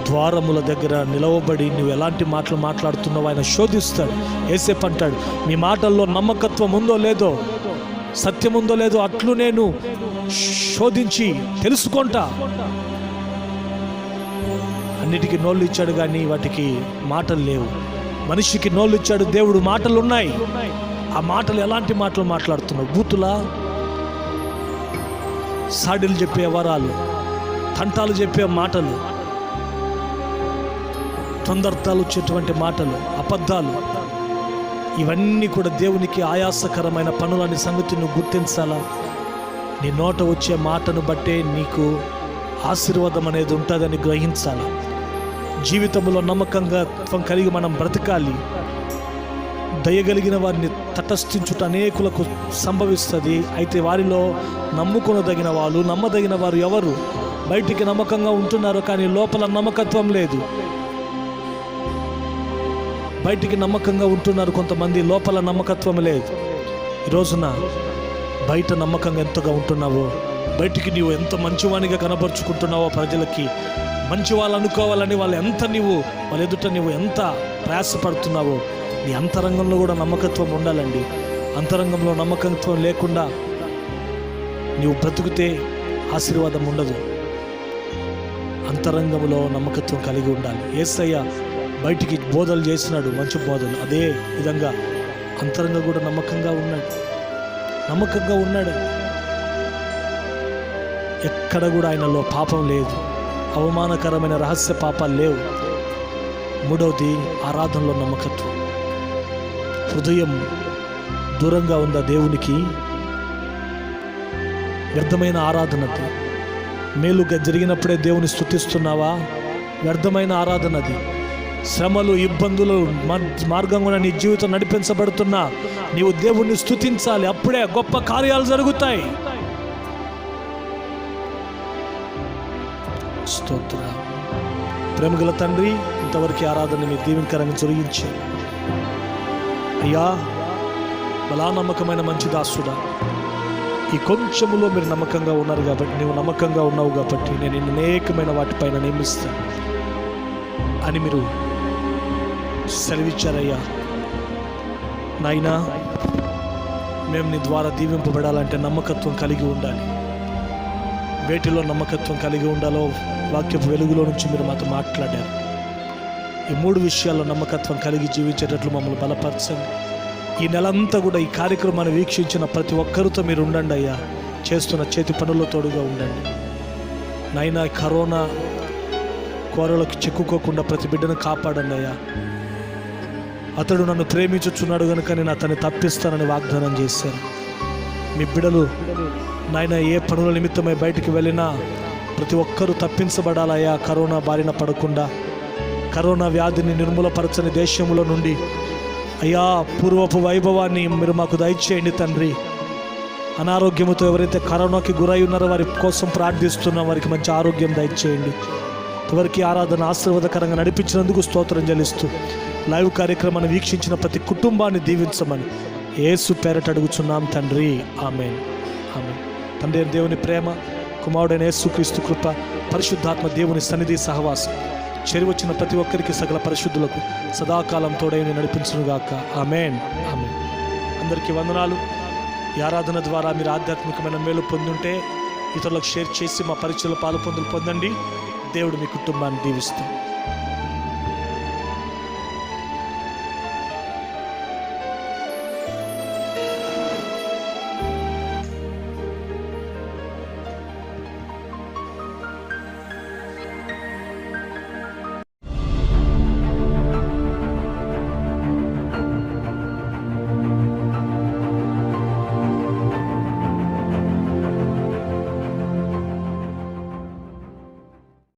Speaker 1: ద్వారముల దగ్గర నిలవబడి నువ్వు ఎలాంటి మాటలు మాట్లాడుతున్నావు ఆయన శోధిస్తాడు. యేసేపు అంటాడు, మీ మాటల్లో నమ్మకత్వం ఉందో లేదో, సత్యం ఉందో లేదో అట్లు నేను శోధించి తెలుసుకుంటా. అన్నిటికీ నోళ్ళు ఇచ్చాడు కానీ వాటికి మాటలు లేవు. మనిషికి నోళ్ళు ఇచ్చాడు దేవుడు, మాటలు ఉన్నాయి. ఆ మాటలు ఎలాంటి మాటలు మాట్లాడుతున్నావు? బూతులా, సాడిలు చెప్పే వరాలు, తంటాలు చెప్పే మాటలు, తొందరతాలు వచ్చేటువంటి మాటలు, అబద్ధాలు, ఇవన్నీ కూడా దేవునికి ఆయాసకరమైన పనులని సంగతి నువ్వు గుర్తించాలా. నీ నోట వచ్చే మాటను బట్టే నీకు ఆశీర్వాదం అనేది ఉంటుందని గ్రహించాలి. జీవితంలో నమ్మకంగా కలిగి మనం బ్రతకాలి. దయగలిగిన వారిని తటస్థించుట అనేకులకు సంభవిస్తుంది. అయితే వారిలో నమ్ముకొనదగిన వాళ్ళు, నమ్మదగిన వారు ఎవరు? బయటికి నమ్మకంగా ఉంటున్నారు కానీ లోపల నమ్మకత్వం లేదు. బయటికి నమ్మకంగా ఉంటున్నారు కొంతమంది, లోపల నమ్మకత్వం లేదు. ఈ రోజున బయట నమ్మకంగా ఎంతగా ఉంటున్నావో, బయటికి నీవు ఎంత మంచివానిగా కనబరుచుకుంటున్నావో, ప్రజలకి మంచి వాళ్ళు అనుకోవాలని వాళ్ళ ఎదుట నీవు ఎంత ప్రయాసపడుతున్నావో, నీ అంతరంగంలో కూడా నమ్మకత్వం ఉండాలండి. అంతరంగంలో నమ్మకత్వం లేకుండా నీవు బ్రతుకుతే ఆశీర్వాదం ఉండదు. అంతరంగంలో నమ్మకత్వం కలిగి ఉండాలి. యేసయ్య బయటికి బోధలు చేసినాడు, మంచి బోధలు. అదే విధంగా అంతరంగం కూడా నమ్మకంగా ఉన్నాడు. ఎక్కడ కూడా ఆయనలో పాపం లేదు, అవమానకరమైన రహస్య పాపాలు లేవు. మూడవది ఆరాధనలో నమ్మకత్వం. హృదయం దూరంగా ఉందా దేవునికి? వ్యర్థమైన ఆరాధనది. మేలుగా జరిగినప్పుడే దేవుని స్తుతిస్తున్నావా? వ్యర్థమైన ఆరాధనది. శ్రమలు, ఇబ్బందులు మార్గంగా నీ జీవితం నడిపించబడుతున్నా నీవు దేవుణ్ణి స్తుతించాలి. అప్పుడే గొప్ప కార్యాలు జరుగుతాయి. స్తోత్ర. ప్రేమగల తండ్రి, ఇంతవరకు ఆరాధన మీ దీవెనకరంగా జరిగించి, అయ్యా బలా నమ్మకమైన మంచి దాసుడా, ఈ కొంచెములో మీరు నమ్మకంగా ఉన్నారు కాబట్టి, నీవు నమ్మకంగా ఉన్నావు కాబట్టి నేను అనేకమైన వాటిపైన నియమిస్తాను అని మీరు సెలవిచ్చారయ్యా. నాయనా, మేము నీ ద్వారా దీవింపబడాలంటే నమ్మకత్వం కలిగి ఉండాలి. వేటిలో నమ్మకత్వం కలిగి ఉండాలో వాక్యపు వెలుగులో నుంచి మీరు మాతో మాట్లాడారు. ఈ 3 విషయాల్లో నమ్మకత్వం కలిగి జీవించేటట్లు మమ్మల్ని బలపరచండి. ఈ నెలంతా కూడా ఈ కార్యక్రమాన్ని వీక్షించిన ప్రతి ఒక్కరితో మీరు ఉండండి అయ్యా. చేస్తున్న చేతి పనుల్లో తోడుగా ఉండండి నాయనా. కరోనా కోరలకు చిక్కుకోకుండా ప్రతి బిడ్డను కాపాడండి అయ్యా. అతడు నన్ను ప్రేమించుచున్నాడు కనుక నేను అతన్ని తప్పిస్తానని వాగ్దానం చేశాను. మీ బిడ్డలు నాయన ఏ పనుల నిమిత్తమై బయటికి వెళ్ళినా ప్రతి ఒక్కరూ తప్పించబడాలయ్యా. కరోనా బారిన పడకుండా, కరోనా వ్యాధిని నిర్మూలపరచని దేశంలో నుండి అయ్యా పూర్వపు వైభవాన్ని మీరు మాకు దయచేయండి తండ్రి. అనారోగ్యంతో ఎవరైతే కరోనాకి గురై ఉన్నారో వారి కోసం ప్రార్థిస్తున్నాం, వారికి మంచి ఆరోగ్యం దయచేయండి. ఎవరికి ఆరాధన ఆశీర్వాదకరంగా నడిపించినందుకు స్తోత్రం చెల్లిస్తూ లైవ్ కార్యక్రమాన్ని వీక్షించిన ప్రతి కుటుంబాన్ని దీవించమని యేసు పేరట అడుగుచున్నాం తండ్రి. ఆమేన్. ఆమేన్. తండ్రి దేవుని ప్రేమ, కుమారుడైన యేసుక్రీస్తు కృప, పరిశుద్ధాత్మ దేవుని సన్నిధి సహవాసం చేరివచ్చిన ప్రతి ఒక్కరికి సకల పరిశుద్ధులకు సదాకాలం తోడైన నడిపించునుగాక. ఆమేన్. ఆమేన్. అందరికీ వందనాలు. ఈ ఆరాధన ద్వారా మీరు ఆధ్యాత్మికమైన మేలు పొందుంటే ఇతరులకు షేర్ చేసి మా పరిచయలో పాలు పొందండి. దేవుడు మీ కుటుంబాన్ని దీవిస్తాడు.